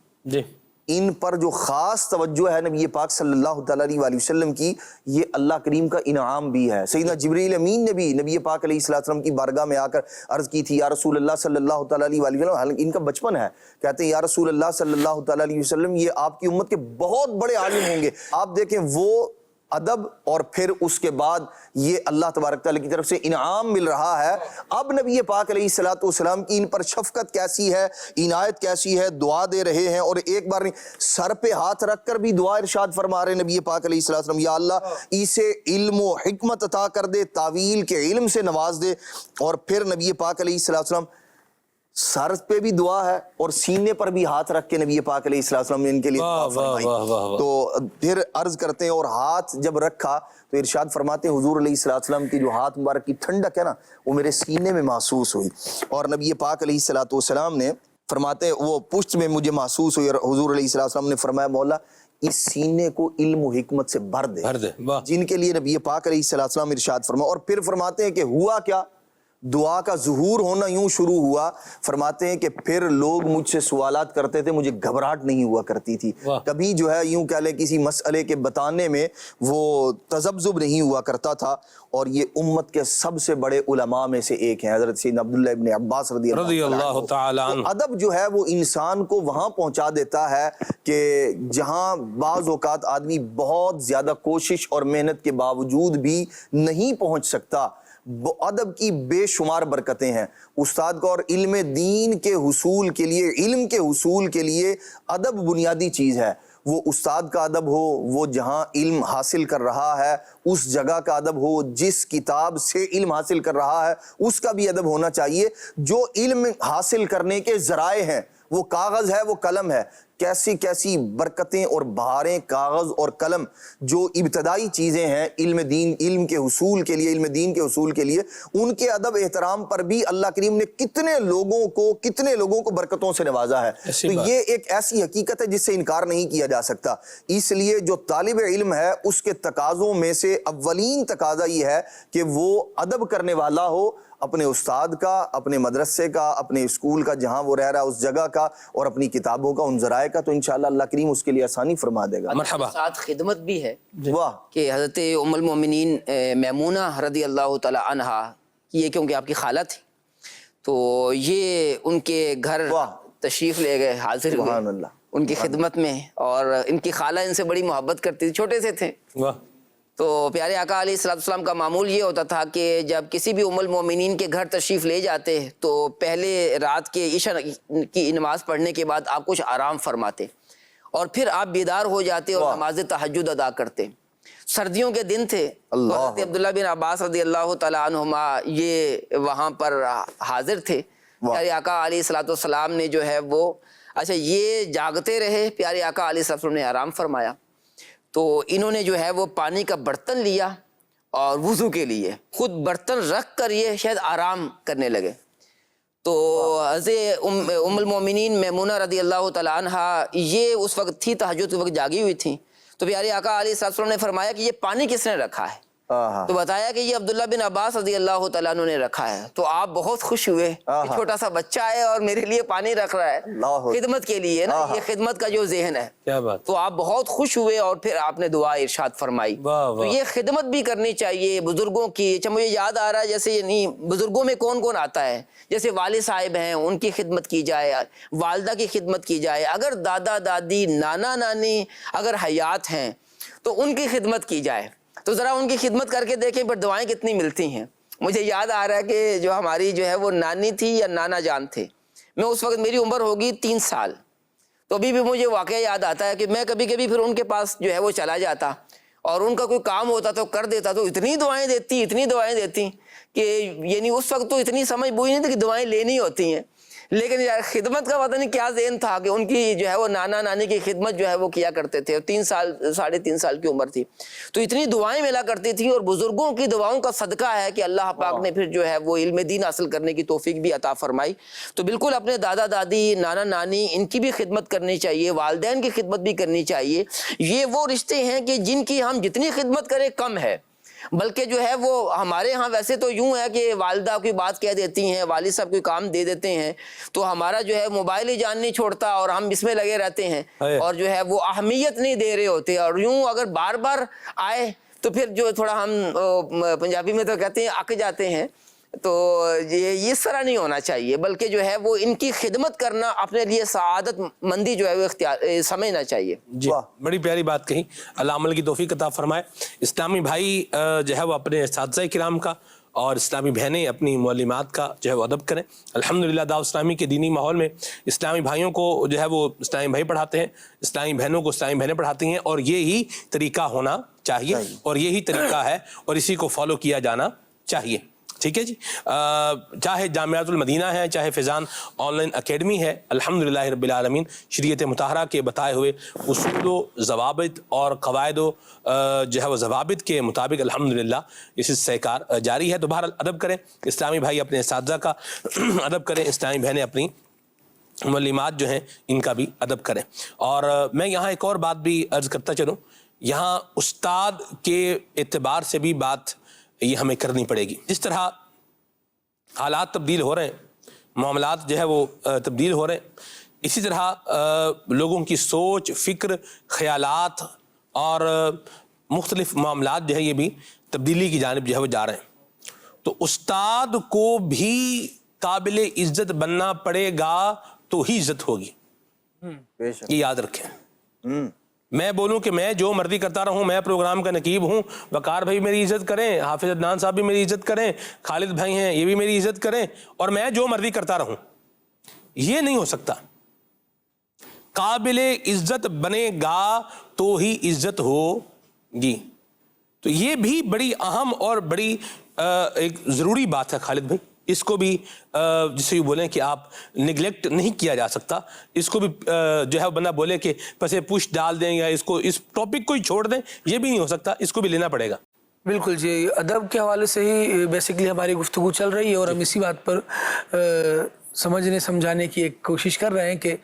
ان پر جو خاص توجہ ہے نبی پاک صلی اللہ تعالیٰ علیہ وسلم کی، یہ اللہ کریم کا انعام بھی ہے۔ سیدنا جبریل امین نے بھی نبی پاک علیہ السلام کی بارگاہ میں آ کر عرض کی تھی، یا رسول اللہ صلی اللہ تعالیٰ علیہ وسلم، ان کا بچپن ہے، کہتے ہیں یا رسول اللہ صلی اللہ تعالیٰ علیہ وسلم یہ آپ کی امت کے بہت بڑے عالم ہوں گے۔ آپ دیکھیں وہ ادب، اور پھر اس کے بعد یہ اللہ تبارک تعالیٰ کی طرف سے انعام مل رہا ہے۔ اب نبی پاک علیہ السلام کی ان پر شفقت کیسی ہے، عنایت کیسی ہے، دعا دے رہے ہیں، اور ایک بار نہیں سر پہ ہاتھ رکھ کر بھی دعا ارشاد فرما رہے ہیں نبی پاک علیہ السلام، یا اللہ اسے علم و حکمت عطا کر دے، تعویل کے علم سے نواز دے۔ اور پھر نبی پاک علیہ السلام سر پہ بھی دعا ہے اور سینے پر بھی ہاتھ رکھ کے نبی پاک علیہ السلام نے ان کے لیے دعا فرمائی۔ تو پھر عرض کرتے ہیں، اور ہاتھ جب رکھا تو ارشاد فرماتے ہیں حضور علیہ السلام کی جو ہاتھ مبارک کی ٹھنڈک ہے نا، وہ میرے سینے میں محسوس ہوئی۔ اور نبی پاک علیہ السلام نے فرماتے ہیں وہ پشت میں مجھے محسوس ہوئی، اور حضور علیہ السلام نے فرمایا مولا اس سینے کو علم و حکمت سے بھر دے، جن کے لیے نبی پاک علیہ السلام ارشاد فرمایا۔ اور پھر فرماتے ہیں کہ ہوا کیا، دعا کا ظہور ہونا یوں شروع ہوا، فرماتے ہیں کہ پھر لوگ مجھ سے سوالات کرتے تھے، مجھے گھبراہٹ نہیں ہوا کرتی تھی، کبھی جو ہے یوں کہہ لیں کسی مسئلے کے بتانے میں وہ تذبذب نہیں ہوا کرتا تھا۔ اور یہ امت کے سب سے بڑے علماء میں سے ایک ہیں حضرت سیدنا عبداللہ ابن عباس رضی اللہ تعالی عنہ۔ ادب جو ہے وہ انسان کو وہاں پہنچا دیتا ہے کہ جہاں بعض اوقات آدمی بہت زیادہ کوشش اور محنت کے باوجود بھی نہیں پہنچ سکتا۔ ادب کی بے شمار برکتیں ہیں استاد کو، اور علم دین کے حصول کے لیے، علم کے حصول کے لیے ادب بنیادی چیز ہے۔ وہ استاد کا ادب ہو، وہ جہاں علم حاصل کر رہا ہے اس جگہ کا ادب ہو، جس کتاب سے علم حاصل کر رہا ہے اس کا بھی ادب ہونا چاہیے۔ جو علم حاصل کرنے کے ذرائع ہیں، وہ کاغذ ہے، وہ قلم ہے، کیسی کیسی برکتیں اور بہاریں کاغذ اور قلم، جو ابتدائی چیزیں ہیں علم دین، علم کے حصول کے لیے، علم دین کے حصول کے لیے، ان کے ادب احترام پر بھی اللہ کریم نے کتنے لوگوں کو برکتوں سے نوازا ہے۔ تو یہ ایک ایسی حقیقت ہے جس سے انکار نہیں کیا جا سکتا۔ اس لیے جو طالب علم ہے اس کے تقاضوں میں سے اولین تقاضا یہ ہے کہ وہ ادب کرنے والا ہو، اپنے استاد کا، اپنے مدرسے کا، اپنے اسکول کا جہاں وہ رہ رہا ہے اس جگہ کا، اور اپنی کتابوں کا، ان ذرائع کا، تو انشاءاللہ اللہ کریم اس کے لیے آسانی فرما دے گا۔ مرحبا۔ ساتھ خدمت بھی ہے واہ، کہ حضرت ام المومنین میمونہ رضی اللہ تعالی عنہا، یہ کیونکہ آپ کی خالہ تھی تو یہ ان کے گھر تشریف لے گئے، حاضر ہوئے سبحان اللہ ان کی خدمت میں، اور ان کی خالہ ان سے بڑی محبت کرتی تھی، چھوٹے سے تھے۔ تو پیارے آقا علیہ السلام کا معمول یہ ہوتا تھا کہ جب کسی بھی ام المومنین کے گھر تشریف لے جاتے تو پہلے رات کے عشاء کی نماز پڑھنے کے بعد آپ کچھ آرام فرماتے، اور پھر آپ بیدار ہو جاتے اور نماز تہجد ادا کرتے۔ سردیوں کے دن تھے، حضرت عبداللہ بن عباس رضی اللہ تعالی عنہما یہ وہاں پر حاضر تھے۔ پیارے آقا علیہ السلام نے جو ہے وہ یہ جاگتے رہے، پیارے آقا علیہ السلام نے آرام فرمایا، تو انہوں نے جو ہے وہ پانی کا برتن لیا اور وضو کے لیے خود برتن رکھ کر یہ شاید آرام کرنے لگے۔ تو حضرت ام المومنین میمونہ رضی اللہ تعالی عنہا یہ اس وقت تھی، تہجد کے وقت جاگی ہوئی تھیں، تو پیارے آقا علیہ السلام نے فرمایا کہ یہ پانی کس نے رکھا ہے؟ تو بتایا کہ یہ عبداللہ بن عباس رضی اللہ تعالیٰ عنہ نے رکھا ہے۔ تو آپ بہت خوش ہوئے کہ چھوٹا سا بچہ ہے اور میرے لیے پانی رکھ رہا ہے، خدمت کے لیے نا، یہ خدمت کا جو ذہن ہے، کیا بات۔ تو آپ بہت خوش ہوئے، اور پھر آپ نے دعا ارشاد فرمائی۔ تو یہ خدمت بھی کرنی چاہیے بزرگوں کی۔ اچھا مجھے یاد آ رہا ہے جیسے بزرگوں میں کون کون آتا ہے، جیسے والد صاحب ہیں ان کی خدمت کی جائے، والدہ کی خدمت کی جائے، اگر دادا دادی نانا نانی اگر حیات ہیں تو ان کی خدمت کی جائے، تو ذرا ان کی خدمت کر کے دیکھیں پھر دعائیں کتنی ملتی ہیں۔ مجھے یاد آ رہا ہے کہ جو ہماری جو ہے وہ نانی تھی یا نانا جان تھے، میں اس وقت میری عمر ہوگی 3 سال، تو ابھی بھی مجھے واقعہ یاد آتا ہے کہ میں کبھی کبھی پھر ان کے پاس جو ہے وہ چلا جاتا، اور ان کا کوئی کام ہوتا تو کر دیتا، تو اتنی دعائیں دیتی کہ یعنی اس وقت تو اتنی سمجھ بوئی نہیں تھی کہ دعائیں لینی ہوتی ہیں، لیکن یار خدمت کا پتہ نہیں کیا ذہن تھا کہ ان کی جو ہے وہ نانا نانی کی خدمت جو ہے وہ کیا کرتے تھے۔ 3 سال 3.5 سال کی عمر تھی، تو اتنی دعائیں ملا کرتی تھیں، اور بزرگوں کی دعاؤں کا صدقہ ہے کہ اللہ پاک نے پھر جو ہے وہ علم دین حاصل کرنے کی توفیق بھی عطا فرمائی۔ تو بالکل اپنے دادا دادی نانا نانی ان کی بھی خدمت کرنی چاہیے، والدین کی خدمت بھی کرنی چاہیے۔ یہ وہ رشتے ہیں کہ جن کی ہم جتنی خدمت کریں کم ہے، بلکہ جو ہے وہ ہمارے ہاں ویسے تو یوں ہے کہ والدہ کوئی بات کہہ دیتی ہیں، والد صاحب کوئی کام دے دیتے ہیں تو ہمارا جو ہے موبائل ہی جان نہیں چھوڑتا اور ہم اس میں لگے رہتے ہیں اور جو ہے وہ اہمیت نہیں دے رہے ہوتے، اور یوں اگر بار بار آئے تو پھر جو تھوڑا ہم پنجابی میں تو کہتے ہیں اک جاتے ہیں. تو یہ اس طرح نہیں ہونا چاہیے، بلکہ جو ہے وہ ان کی خدمت کرنا اپنے لیے سعادت مندی جو ہے وہ اختیار سمجھنا چاہیے. جی بڑی پیاری بات کہی، اللہ عمل کی توفیق عطا فرمائے. اسلامی بھائی جو ہے وہ اپنے اساتذہ کرام کا اور اسلامی بہنیں اپنی معلمات کا جو ہے وہ ادب کریں. الحمدللہ دعوت اسلامی کے دینی ماحول میں اسلامی بھائیوں کو جو ہے وہ اسلامی بھائی پڑھاتے ہیں، اسلامی بہنوں کو اسلامی بہنیں پڑھاتی ہیں، اور یہی طریقہ ہونا چاہیے اور یہی طریقہ ہے اور اسی کو فالو کیا جانا چاہیے. ٹھیک ہے جی. چاہے جامعۃ المدینہ ہے، چاہے فیضان آن لائن اکیڈمی ہے، الحمدللہ رب العالمین شریعت مطہرہ کے بتائے ہوئے اصول و ضوابط اور قواعد و جو ہے وہ ضوابط کے مطابق الحمدللہ اس سے کار جاری ہے. تو بہرحال ادب کریں، اسلامی بھائی اپنے اساتذہ کا ادب کریں، اسلامی بہنیں اپنی معلمات جو ہیں ان کا بھی ادب کریں. اور میں یہاں ایک اور بات بھی عرض کرتا چلوں، یہاں استاد کے اعتبار سے بھی بات یہ ہمیں کرنی پڑے گی. جس طرح حالات تبدیل ہو رہے ہیں، معاملات جو ہے وہ تبدیل ہو رہے ہیں، اسی طرح لوگوں کی سوچ، فکر، خیالات اور مختلف معاملات جو ہے یہ بھی تبدیلی کی جانب جو ہے وہ جا رہے ہیں. تو استاد کو بھی قابل عزت بننا پڑے گا تو ہی عزت ہوگی، یہ یاد رکھیں. میں بولوں کہ میں جو مرضی کرتا رہوں، میں پروگرام کا نقیب ہوں، وقار بھائی میری عزت کریں، حافظ عدنان صاحب بھی میری عزت کریں، خالد بھائی ہیں یہ بھی میری عزت کریں، اور میں جو مرضی کرتا رہوں، یہ نہیں ہو سکتا. قابل عزت بنے گا تو ہی عزت ہوگی. تو یہ بھی بڑی اہم اور بڑی ایک ضروری بات ہے خالد بھائی. اس کو بھی جسے بولیں کہ آپ نگلیکٹ نہیں کیا جا سکتا. اس کو بھی جو ہے بندہ بولے کہ پسے پوش ڈال دیں یا اس ٹاپک کو ہی چھوڑ دیں، یہ بھی نہیں ہو سکتا. اس کو بھی لینا پڑے گا. بالکل جی، ادب کے حوالے سے ہی بیسیکلی ہماری گفتگو چل رہی ہے اور ہم اسی بات پر سمجھنے سمجھانے کی ایک کوشش کر رہے ہیں کہ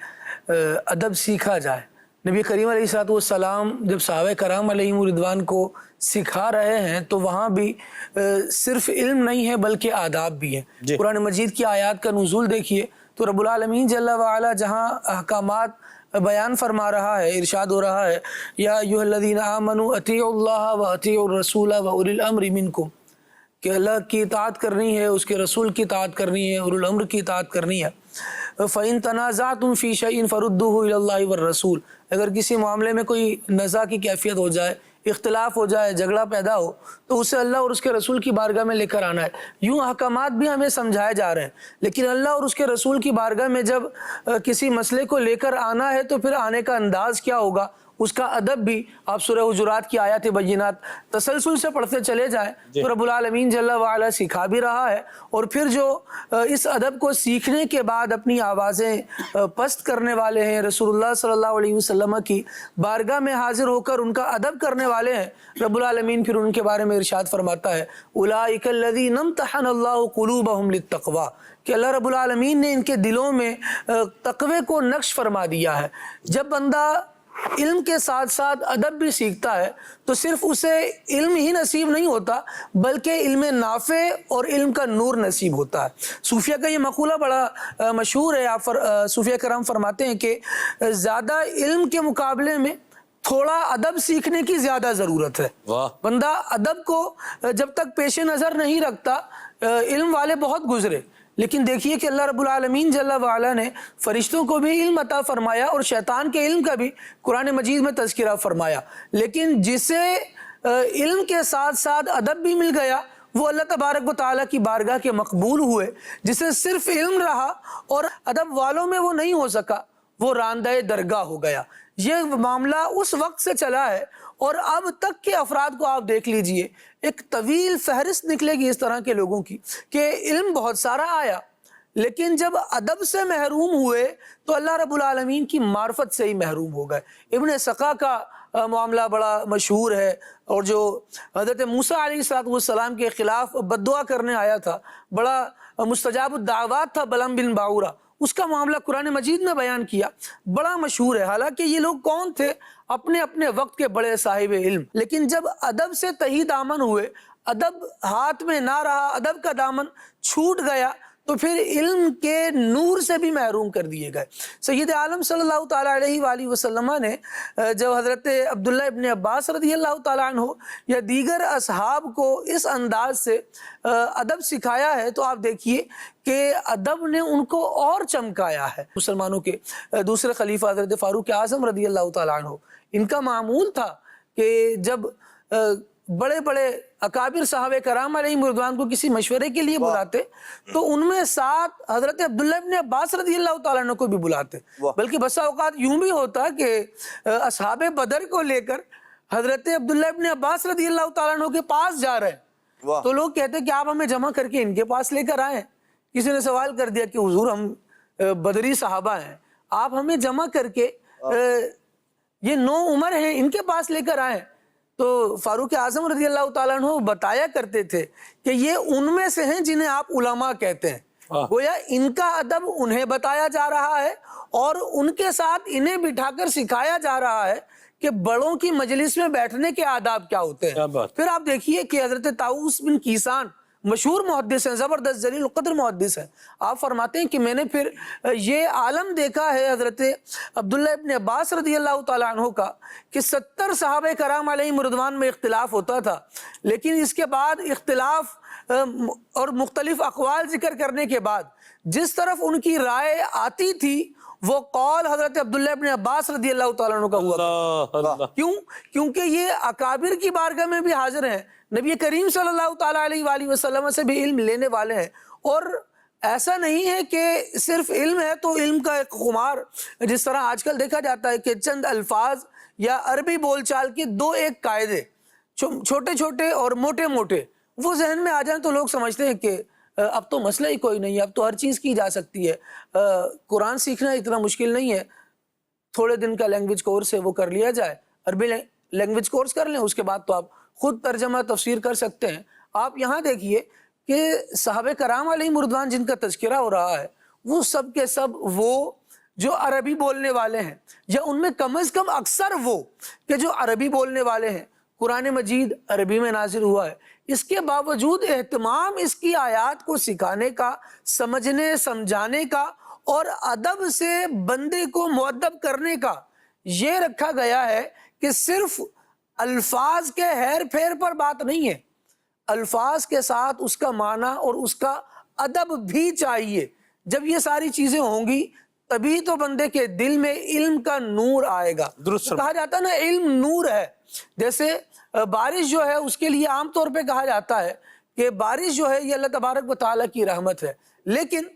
ادب سیکھا جائے. نبی کریم علیہ الصلوۃ والسلام جب صحابہ کرام علیہم رضوان کو سکھا رہے ہیں تو وہاں بھی صرف علم نہیں ہے بلکہ آداب بھی ہیں. قرآن مجید کی آیات کا نزول دیکھیے تو رب العالمین جل وعلا جہاں احکامات بیان فرما رہا ہے، ارشاد ہو رہا ہے یا ایھا الذین آمنوا اطیعوا اللہ واطیعوا الرسول واولی الامر منکم، کہ اللہ کی اطاعت کرنی ہے، اس کے رسول کی اطاعت کرنی ہے، اولو الامر کی اطاعت کرنی ہے. فَإِن تَنَازَعْتُمْ فِي شَيْءٍ فَرُدُّوهُ إِلَى اللَّهِ وَالرَّسُولِ، اگر کسی معاملے میں کوئی نزاع کی کیفیت ہو جائے، اختلاف ہو جائے، جھگڑا پیدا ہو تو اسے اللہ اور اس کے رسول کی بارگاہ میں لے کر آنا ہے. یوں احکامات بھی ہمیں سمجھائے جا رہے ہیں، لیکن اللہ اور اس کے رسول کی بارگاہ میں جب کسی مسئلے کو لے کر آنا ہے تو پھر آنے کا انداز کیا ہوگا، اس کا ادب بھی آپ سورہ حجرات کی آیات بینات تسلسل سے پڑھتے چلے جائیں تو رب العالمین جل وعلا سکھا بھی رہا ہے. اور پھر جو اس ادب کو سیکھنے کے بعد اپنی آوازیں پست کرنے والے ہیں، رسول اللہ صلی اللہ علیہ وسلم کی بارگاہ میں حاضر ہو کر ان کا ادب کرنے والے ہیں، رب العالمین پھر ان کے بارے میں ارشاد فرماتا ہے اولئک الذین امتحن اللہ قلوبہم للتقوی، کہ اللہ رب العالمین نے ان کے دلوں میں تقوی کو نقش فرما دیا ہے. جب بندہ علم کے ساتھ ساتھ ادب بھی سیکھتا ہے تو صرف اسے علم ہی نصیب نہیں ہوتا بلکہ علم نافع اور علم کا نور نصیب ہوتا ہے. صوفیہ کا یہ مقولہ بڑا مشہور ہے. آپ صوفیہ کرام فرماتے ہیں کہ زیادہ علم کے مقابلے میں تھوڑا ادب سیکھنے کی زیادہ ضرورت ہے. بندہ ادب کو جب تک پیش نظر نہیں رکھتا، علم والے بہت گزرے، لیکن دیکھیے کہ اللہ رب العالمین جل وعلا نے فرشتوں کو بھی علم عطا فرمایا اور شیطان کے علم کا بھی قرآن مجید میں تذکرہ فرمایا، لیکن جسے علم کے ساتھ ساتھ ادب بھی مل گیا وہ اللہ تبارک و تعالیٰ کی بارگاہ کے مقبول ہوئے. جسے صرف علم رہا اور ادب والوں میں وہ نہیں ہو سکا وہ راندہ درگاہ ہو گیا. یہ معاملہ اس وقت سے چلا ہے اور اب تک کے افراد کو آپ دیکھ لیجئے، ایک طویل فہرست نکلے گی اس طرح کے لوگوں کی کہ علم بہت سارا آیا لیکن جب ادب سے محروم ہوئے تو اللہ رب العالمین کی معرفت سے ہی محروم ہو گئے. ابن سقا کا معاملہ بڑا مشہور ہے، اور جو حضرت موسیٰ علیہ السلام کے خلاف بد دعا کرنے آیا تھا، بڑا مستجاب الدعوات تھا بلعم بن باعورہ، اس کا معاملہ قرآن مجید میں بیان کیا، بڑا مشہور ہے۔ حالانکہ یہ لوگ کون تھے؟ اپنے اپنے وقت کے بڑے صاحب علم، لیکن جب ادب سے تہی دامن ہوئے، ادب ہاتھ میں نہ رہا، ادب کا دامن چھوٹ گیا، تو پھر علم کے نور سے بھی محروم کر دیے گئے۔ سید عالم صلی اللہ تعالیٰ علیہ وآلہ وسلم نے جب حضرت عبداللہ ابن عباس رضی اللہ تعالیٰ عنہ یا دیگر اصحاب کو اس انداز سے ادب سکھایا ہے، تو آپ دیکھیے کہ ادب نے ان کو اور چمکایا ہے۔ مسلمانوں کے دوسرے خلیفہ حضرت فاروق اعظم رضی اللہ تعالیٰ عنہ، ان کا معمول تھا کہ جب بڑے بڑے اکابر صحابہ کرام علیہم رضوان کو کسی مشورے کے لیے بلاتے تو ان میں ساتھ حضرت عبداللہ ابن عباس رضی اللہ تعالیٰ عنہ کو بھی بلاتے، بلکہ بسا اوقات یوں بھی ہوتا کہ اصحاب بدر کو لے کر حضرت عبداللہ ابن عباس رضی اللہ تعالیٰ عنہ کے پاس جا رہے ہیں، تو لوگ کہتے کہ آپ ہمیں جمع کر کے ان کے پاس لے کر آئیں۔ کسی نے سوال کر دیا کہ حضور ہم بدری صحابہ ہیں، آپ ہمیں جمع کر کے یہ 9 عمر ہیں ان کے پاس لے کر آئیں۔ تو فاروق اعظم رضی اللہ تعالیٰ عنہ بتایا کرتے تھے کہ یہ ان میں سے ہیں جنہیں آپ علماء کہتے ہیں، گویا ان کا ادب انہیں بتایا جا رہا ہے اور ان کے ساتھ انہیں بٹھا کر سکھایا جا رہا ہے کہ بڑوں کی مجلس میں بیٹھنے کے آداب کیا ہوتے ہیں۔ پھر آپ دیکھیے کہ حضرت طاؤس بن کیسان مشہور محدث ہیں، زبردست ذلیل القدر محدث ہیں، آپ فرماتے ہیں کہ میں نے پھر یہ عالم دیکھا ہے حضرت عبداللہ ابن عباس رضی اللہ تعالیٰ عنہ کا کہ 70 صحابہ کرام علیہم رضوان میں اختلاف ہوتا تھا، لیکن اس کے بعد اختلاف اور مختلف اقوال ذکر کرنے کے بعد جس طرف ان کی رائے آتی تھی وہ قول حضرت عبداللہ ابن عباس رضی اللہ تعالیٰ عنہ کا ہوا۔ کیوں؟ کیونکہ یہ اکابر کی بارگاہ میں بھی حاضر ہیں، نبی کریم صلی اللہ تعالیٰ علیہ وآلہ وسلم سے بھی علم لینے والے ہیں، اور ایسا نہیں ہے کہ صرف علم ہے تو علم کا ایک خمار، جس طرح آج کل دیکھا جاتا ہے کہ چند الفاظ یا عربی بول چال کے 2-1 قاعدے چھوٹے چھوٹے اور موٹے موٹے وہ ذہن میں آ جائیں تو لوگ سمجھتے ہیں کہ اب تو مسئلہ ہی کوئی نہیں ہے، اب تو ہر چیز کی جا سکتی ہے، قرآن سیکھنا اتنا مشکل نہیں ہے، تھوڑے دن کا لینگویج کورس ہے وہ کر لیا جائے، عربی لینگویج کورس کر لیں، اس کے بعد تو آپ خود ترجمہ تفسیر کر سکتے ہیں۔ آپ یہاں دیکھیے کہ صحابہ کرام علیہم رضوان جن کا تذکرہ ہو رہا ہے وہ سب کے سب وہ جو عربی بولنے والے ہیں، یا ان میں کم از کم اکثر وہ کہ جو عربی بولنے والے ہیں، قرآن مجید عربی میں نازل ہوا ہے، اس کے باوجود اہتمام اس کی آیات کو سکھانے کا، سمجھنے سمجھانے کا اور ادب سے بندے کو مؤدب کرنے کا یہ رکھا گیا ہے کہ صرف الفاظ کے ہیر پھیر پر بات نہیں ہے، الفاظ کے ساتھ اس کا معنی اور اس کا ادب بھی چاہیے۔ جب یہ ساری چیزیں ہوں گی تبھی تو بندے کے دل میں علم کا نور آئے گا۔ درست کہا جاتا ہے نا علم نور ہے، جیسے بارش جو ہے اس کے لیے عام طور پہ کہا جاتا ہے کہ بارش جو ہے یہ اللہ تبارک و تعالیٰ کی رحمت ہے، لیکن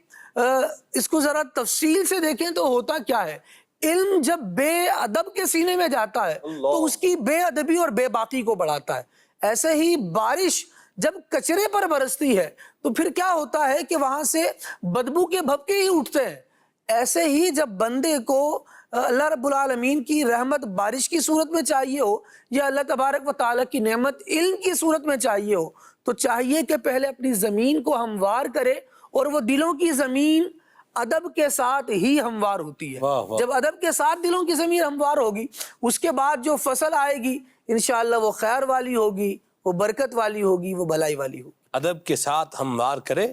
اس کو ذرا تفصیل سے دیکھیں تو ہوتا کیا ہے، علم جب بے ادب کے سینے میں جاتا ہے تو اس کی بے ادبی اور بے باکی کو بڑھاتا ہے۔ ایسے ہی بارش جب کچرے پر برستی ہے تو پھر کیا ہوتا ہے کہ وہاں سے بدبو کے بھپکے ہی اٹھتے ہیں۔ ایسے ہی جب بندے کو اللہ رب العالمین کی رحمت بارش کی صورت میں چاہیے ہو یا اللہ تبارک و تعالیٰ کی نعمت علم کی صورت میں چاہیے ہو تو چاہیے کہ پہلے اپنی زمین کو ہموار کرے، اور وہ دلوں کی زمین ادب کے ساتھ ہی ہموار ہوتی ہے۔ جب ادب کے ساتھ دلوں کی زمین ہموار ہوگی اس کے بعد جو فصل آئے گی انشاءاللہ وہ خیر والی ہوگی، وہ برکت والی ہوگی، وہ بھلائی والی ہوگی۔ ادب کے ساتھ ہموار کرے،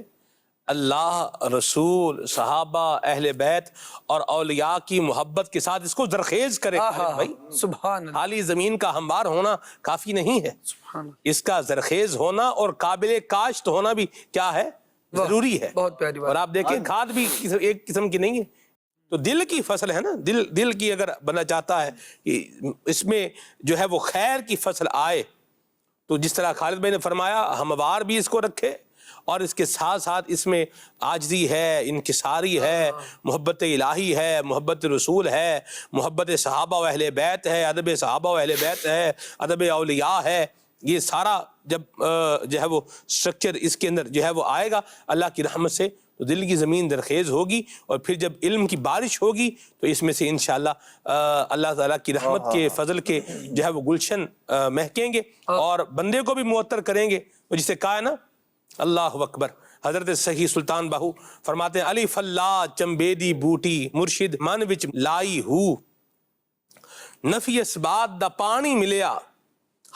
اللہ، رسول، صحابہ، اہل بیت اور اولیاء کی محبت کے ساتھ اس کو زرخیز کرے۔ بھائی سبحان اللہ، خالی زمین کا ہموار ہونا کافی نہیں ہے، اس کا زرخیز ہونا اور قابل کاشت ہونا بھی کیا ہے، ضروری ہے۔ بہت پیاری بات۔ اور آپ دیکھیں کھاد بھی ایک قسم کی نہیں ہے، تو دل کی فصل ہے نا، دل کی اگر بننا چاہتا ہے کہ اس میں جو ہے وہ خیر کی فصل آئے تو جس طرح خالد بھائی نے فرمایا ہموار بھی اس کو رکھے، اور اس کے ساتھ ساتھ اس میں عاجزی ہے، انکساری ہے، محبت الہی ہے، محبت رسول ہے، محبت صحابہ و اہل بیت ہے، ادب صحابہ و اہل بیت ہے، ادب اولیاء ہے۔ یہ سارا جب جو ہے وہ سٹرکچر اس کے اندر جو ہے وہ آئے گا اللہ کی رحمت سے تو دل کی زمین درخیز ہوگی، اور پھر جب علم کی بارش ہوگی تو اس میں سے انشاءاللہ اللہ تعالیٰ کی رحمت کے فضل کے جو ہے وہ گلشن مہکیں گے اور بندے کو بھی معطر کریں گے۔ وہ جسے کہا ہے نا اللہ اکبر، حضرت صحیح سلطان باہو فرماتے ہیں الف اللہ چمبیدی بوٹی مرشد من وچ لائی ہو نفی اس بات دا پانی ملیا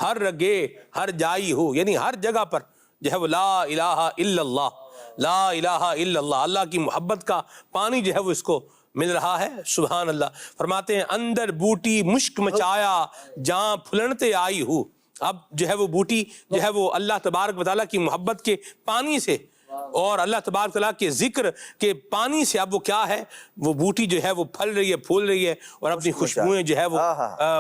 ہر رگے ہر جائی ہو، یعنی ہر جگہ پر جو ہے وہ لا الہ الا اللہ، لا الہ الا اللہ، اللہ کی محبت کا پانی جو ہے وہ اس کو مل رہا ہے. سبحان اللہ. فرماتے ہیں اندر بوٹی مشک مچایا جہاں پھلنتے آئی ہو. اب جو ہے وہ بوٹی جو ہے وہ اللہ تبارک و تعالیٰ کی محبت کے پانی سے اور اللہ تبارک و تعالیٰ کے ذکر کے پانی سے اب وہ کیا ہے، وہ بوٹی جو ہے وہ پھل رہی ہے، پھول رہی ہے اور اپنی خوشبوئیں جو ہے وہ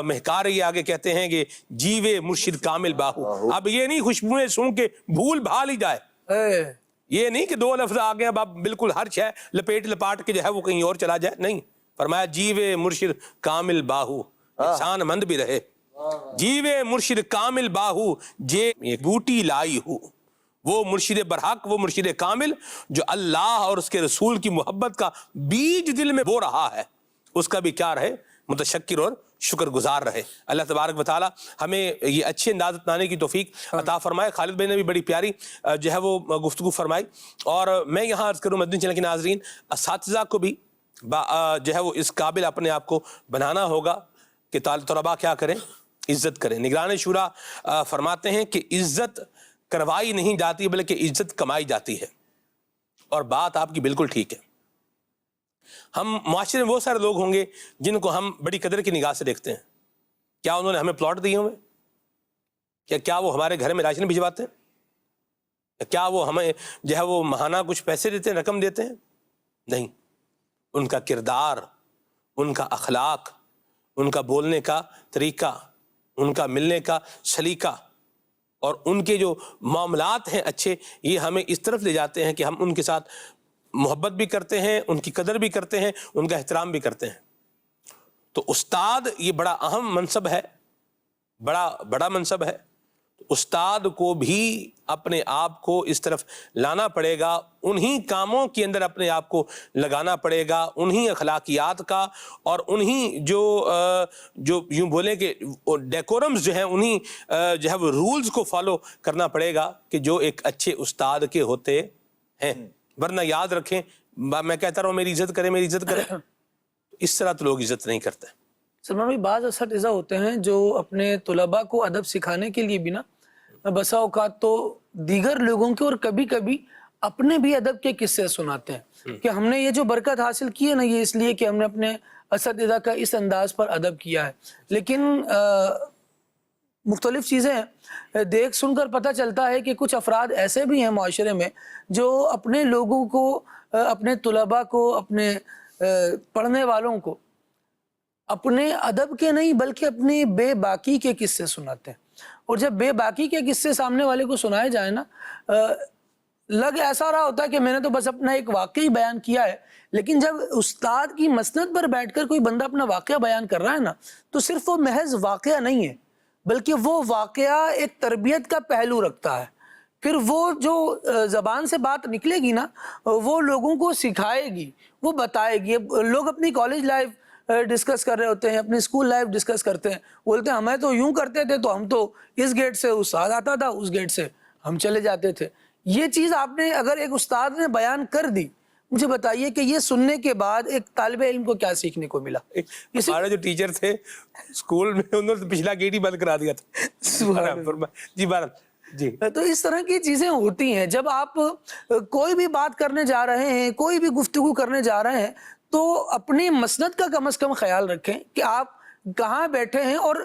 مہکا رہی ہے. آگے کہتے ہیں کہ جیوے مرشد کامل باہو. اب یہ نہیں خوشبوئیں سن کے بھول بھال ہی جائے، یہ نہیں کہ دو لفظ آگے اب آپ بالکل ہر شے لپیٹ لپاٹ کے جو ہے وہ کہیں اور چلا جائے. نہیں، فرمایا جیوے مرشد کامل باہو، انسان مند بھی رہے. جیوے مرشد کامل باہو جے بوٹی لائی ہو، وہ مرشد برحق، وہ مرشد کامل جو اللہ اور اس کے رسول کی محبت کا بیج دل میں بو رہا ہے، اس کا بھی کیا رہے، متشکر اور شکر گزار رہے. اللہ تبارک و تعالی ہمیں یہ اچھے انداز اپنانے کی توفیق عطا فرمائے. خالد بھائی نے بھی بڑی پیاری جو ہے وہ گفتگو فرمائی، اور میں یہاں عرض کروں مدنی چینل کے ناظرین، اساتذہ کو بھی جو ہے وہ اس قابل اپنے آپ کو بنانا ہوگا کہ طلباء کیا کریں، عزت کریں. نگران شورا فرماتے ہیں کہ عزت کروائی نہیں جاتی بلکہ عزت کمائی جاتی ہے، اور بات آپ کی بالکل ٹھیک ہے. ہم معاشرے میں وہ سارے لوگ ہوں گے جن کو ہم بڑی قدر کی نگاہ سے دیکھتے ہیں. کیا انہوں نے ہمیں پلاٹ دیے ہوئے؟ کیا وہ ہمارے گھر میں راشن بھجواتے ہیں؟ کیا وہ ہمیں جو ہے وہ ماہانہ کچھ پیسے دیتے ہیں، رقم دیتے ہیں؟ نہیں. ان کا کردار، ان کا اخلاق، ان کا بولنے کا طریقہ، ان کا ملنے کا سلیقہ اور ان کے جو معاملات ہیں اچھے، یہ ہمیں اس طرف لے جاتے ہیں کہ ہم ان کے ساتھ محبت بھی کرتے ہیں، ان کی قدر بھی کرتے ہیں، ان کا احترام بھی کرتے ہیں. تو استاد یہ بڑا اہم منصب ہے، بڑا منصب ہے. استاد کو بھی اپنے آپ کو اس طرف لانا پڑے گا، انہی کاموں کے اندر اپنے آپ کو لگانا پڑے گا، انہی اخلاقیات کا اور انہی جو یوں بولیں کہ ڈیکورمز جو ہیں، انہی جو ہے وہ رولز کو فالو کرنا پڑے گا کہ جو ایک اچھے استاد کے ہوتے ہیں. ورنہ یاد رکھیں، میں کہتا رہا ہوں میری عزت کریں، میری عزت کریں، اس طرح تو لوگ عزت نہیں کرتے. سلمان بھائی، بعض اساتذہ ہوتے ہیں جو اپنے طلباء کو ادب سکھانے کے لیے بھی نا بسا اوقات تو دیگر لوگوں کے اور کبھی کبھی اپنے بھی ادب کے قصے سناتے ہیں کہ ہم نے یہ جو برکت حاصل کی ہے نا، یہ اس لیے کہ ہم نے اپنے اساتذہ کا اس انداز پر ادب کیا ہے. لیکن مختلف چیزیں دیکھ سن کر پتہ چلتا ہے کہ کچھ افراد ایسے بھی ہیں معاشرے میں جو اپنے لوگوں کو، اپنے طلباء کو، اپنے پڑھنے والوں کو اپنے ادب کے نہیں بلکہ اپنی بے باکی کے قصے سناتے ہیں. اور جب بے باکی کے قصے سامنے والے کو سنائے جائیں نا، لگ ایسا رہا ہوتا ہے کہ میں نے تو بس اپنا ایک واقعی بیان کیا ہے، لیکن جب استاد کی مسند پر بیٹھ کر کوئی بندہ اپنا واقعہ بیان کر رہا ہے نا، تو صرف وہ محض واقعہ نہیں ہے بلکہ وہ واقعہ ایک تربیت کا پہلو رکھتا ہے. پھر وہ جو زبان سے بات نکلے گی نا، وہ لوگوں کو سکھائے گی، وہ بتائے گی. لوگ اپنی کالج لائف ڈسکس کر رہے ہوتے ہیں، اپنی اسکول لائف ڈسکس کرتے ہیں، بولتے ہیں ہمیں تو یوں کرتے تھے، تو ہم تو اس گیٹ سے استاد آتا تھا، اس گیٹ سے ہم چلے جاتے تھے. یہ چیز آپ نے اگر ایک استاد نے بیان کر دی، مجھے بتائیے کہ یہ سننے کے بعد ایک طالب علم کو کیا سیکھنے کو ملا؟ ہمارے جو ٹیچر تھے اسکول میں، انہوں نے پچھلا گیٹ ہی بند کرا دیا تھا. جی بھارت جی. تو اس طرح کی چیزیں ہوتی ہیں. جب آپ کوئی بھی بات کرنے جا رہے ہیں، کوئی بھی گفتگو کرنے جا رہے ہیں، تو اپنی مسند کا کم از کم خیال رکھیں کہ آپ کہاں بیٹھے ہیں. اور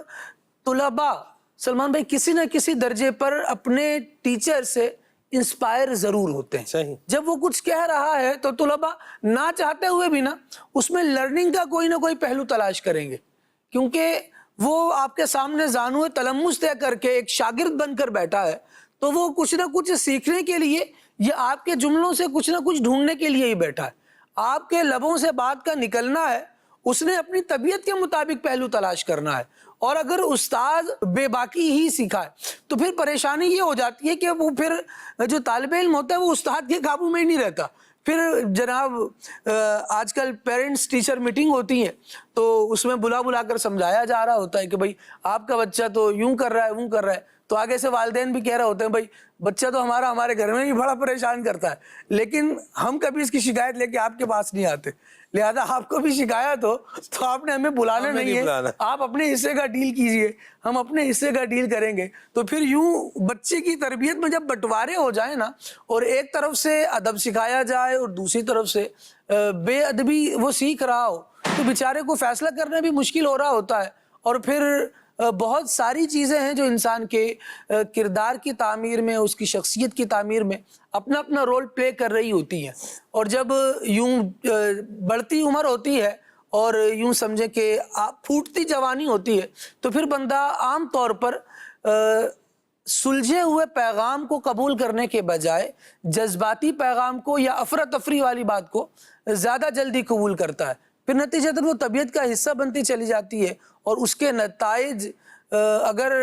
طلباء، سلمان بھائی، کسی نہ کسی درجے پر اپنے ٹیچر سے انسپائر ضرور ہوتے ہیں. صحیح. جب وہ کچھ کہہ رہا ہے تو طلباء نہ چاہتے ہوئے بھی نا اس میں لرننگ کا کوئی نہ کوئی پہلو تلاش کریں گے، کیونکہ وہ آپ کے سامنے زانو تلمس طے کر کے ایک شاگرد بن کر بیٹھا ہے، تو وہ کچھ نہ کچھ سیکھنے کے لیے یا آپ کے جملوں سے کچھ نہ کچھ ڈھونڈنے کے لیے ہی بیٹھا ہے. آپ کے لبوں سے بات کا نکلنا ہے، اس نے اپنی طبیعت کے مطابق پہلو تلاش کرنا ہے. اور اگر استاد بے باکی ہی سکھائے تو پھر پریشانی یہ ہو جاتی ہے کہ وہ پھر جو طالب علم ہوتا ہے وہ استاد کے قابو میں ہی نہیں رہتا. پھر جناب آج کل پیرنٹس ٹیچر میٹنگ ہوتی ہیں تو اس میں بلا کر سمجھایا جا رہا ہوتا ہے کہ بھائی آپ کا بچہ تو یوں کر رہا ہے، وہ کر رہا ہے. تو آگے سے والدین بھی کہہ رہے ہوتے ہیں بھائی بچہ تو ہمارا ہمارے گھر میں بھی بڑا پریشان کرتا ہے، لیکن ہم کبھی اس کی شکایت لے کے آپ کے پاس نہیں آتے، لہذا آپ کو بھی شکایت ہو تو آپ نے ہمیں بلانا نہیں ہے، آپ اپنے حصے کا ڈیل کیجئے، ہم اپنے حصے کا ڈیل کریں گے۔ تو پھر یوں بچے کی تربیت میں جب بٹوارے ہو جائیں نا، اور ایک طرف سے ادب سکھایا جائے اور دوسری طرف سے بے ادبی وہ سیکھ رہا ہو، تو بیچارے کو فیصلہ کرنا بھی مشکل ہو رہا ہوتا ہے، اور پھر بہت ساری چیزیں ہیں جو انسان کے کردار کی تعمیر میں، اس کی شخصیت کی تعمیر میں اپنا اپنا رول پلے کر رہی ہوتی ہیں۔ اور جب یوں بڑھتی عمر ہوتی ہے اور یوں سمجھیں کہ پھوٹتی جوانی ہوتی ہے، تو پھر بندہ عام طور پر سلجھے ہوئے پیغام کو قبول کرنے کے بجائے جذباتی پیغام کو یا افراتفری والی بات کو زیادہ جلدی قبول کرتا ہے، پھر نتیجتاً وہ طبیعت کا حصہ بنتی چلی جاتی ہے، اور اس کے نتائج اگر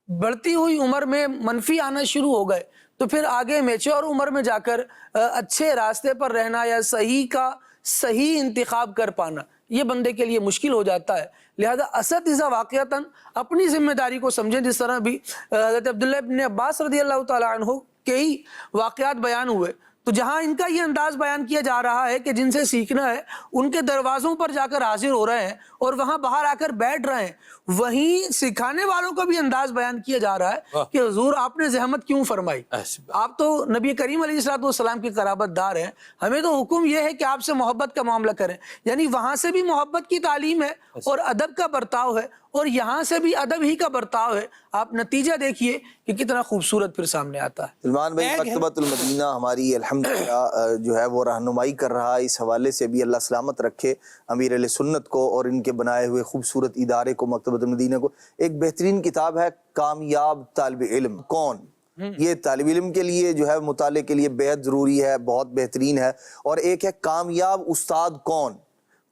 بڑھتی ہوئی عمر میں منفی آنا شروع ہو گئے تو پھر آگے میچور عمر میں جا کر اچھے راستے پر رہنا یا صحیح کا صحیح انتخاب کر پانا یہ بندے کے لیے مشکل ہو جاتا ہے۔ لہذا اساتذہ واقعتاً اپنی ذمہ داری کو سمجھیں، جس طرح بھی حضرت عبداللہ ابن عباس رضی اللہ تعالیٰ عنہ کے ہی واقعات بیان ہوئے، تو جہاں ان کا یہ انداز بیان کیا جا رہا ہے کہ جن سے سیکھنا ہے ان کے دروازوں پر جا کر حاضر ہو رہے ہیں اور وہاں باہر آ کر بیٹھ رہے ہیں، وہیں سکھانے والوں کا بھی انداز بیان کیا جا رہا ہے کہ حضور آپ نے زحمت کیوں فرمائی، آپ تو نبی کریم علیہ الصلوۃ والسلام کی قرابت دار ہیں، ہمیں تو حکم یہ ہے کہ آپ سے محبت کا معاملہ کریں۔ یعنی وہاں سے بھی محبت کی تعلیم ہے اور ادب کا برتاؤ ہے، اور یہاں سے بھی ادب ہی کا برتاؤ ہے۔ آپ نتیجہ دیکھیے کہ کتنا خوبصورت پھر سامنے آتا ہے۔ سلمان بھائی، مکتبۃ المدینہ ہماری الحمدللہ جو ہے وہ رہنمائی کر رہا ہے، اس حوالے سے بھی اللہ سلامت رکھے امیر اہل سنت کو اور ان کے بنائے ہوئے خوبصورت ادارے کو، مکتبۃ المدینہ کو۔ ایک بہترین کتاب ہے کامیاب طالب علم کون، یہ طالب علم کے لیے جو ہے مطالعے کے لیے بہت ضروری ہے، بہت بہترین ہے۔ اور ایک ہے کامیاب استاد کون،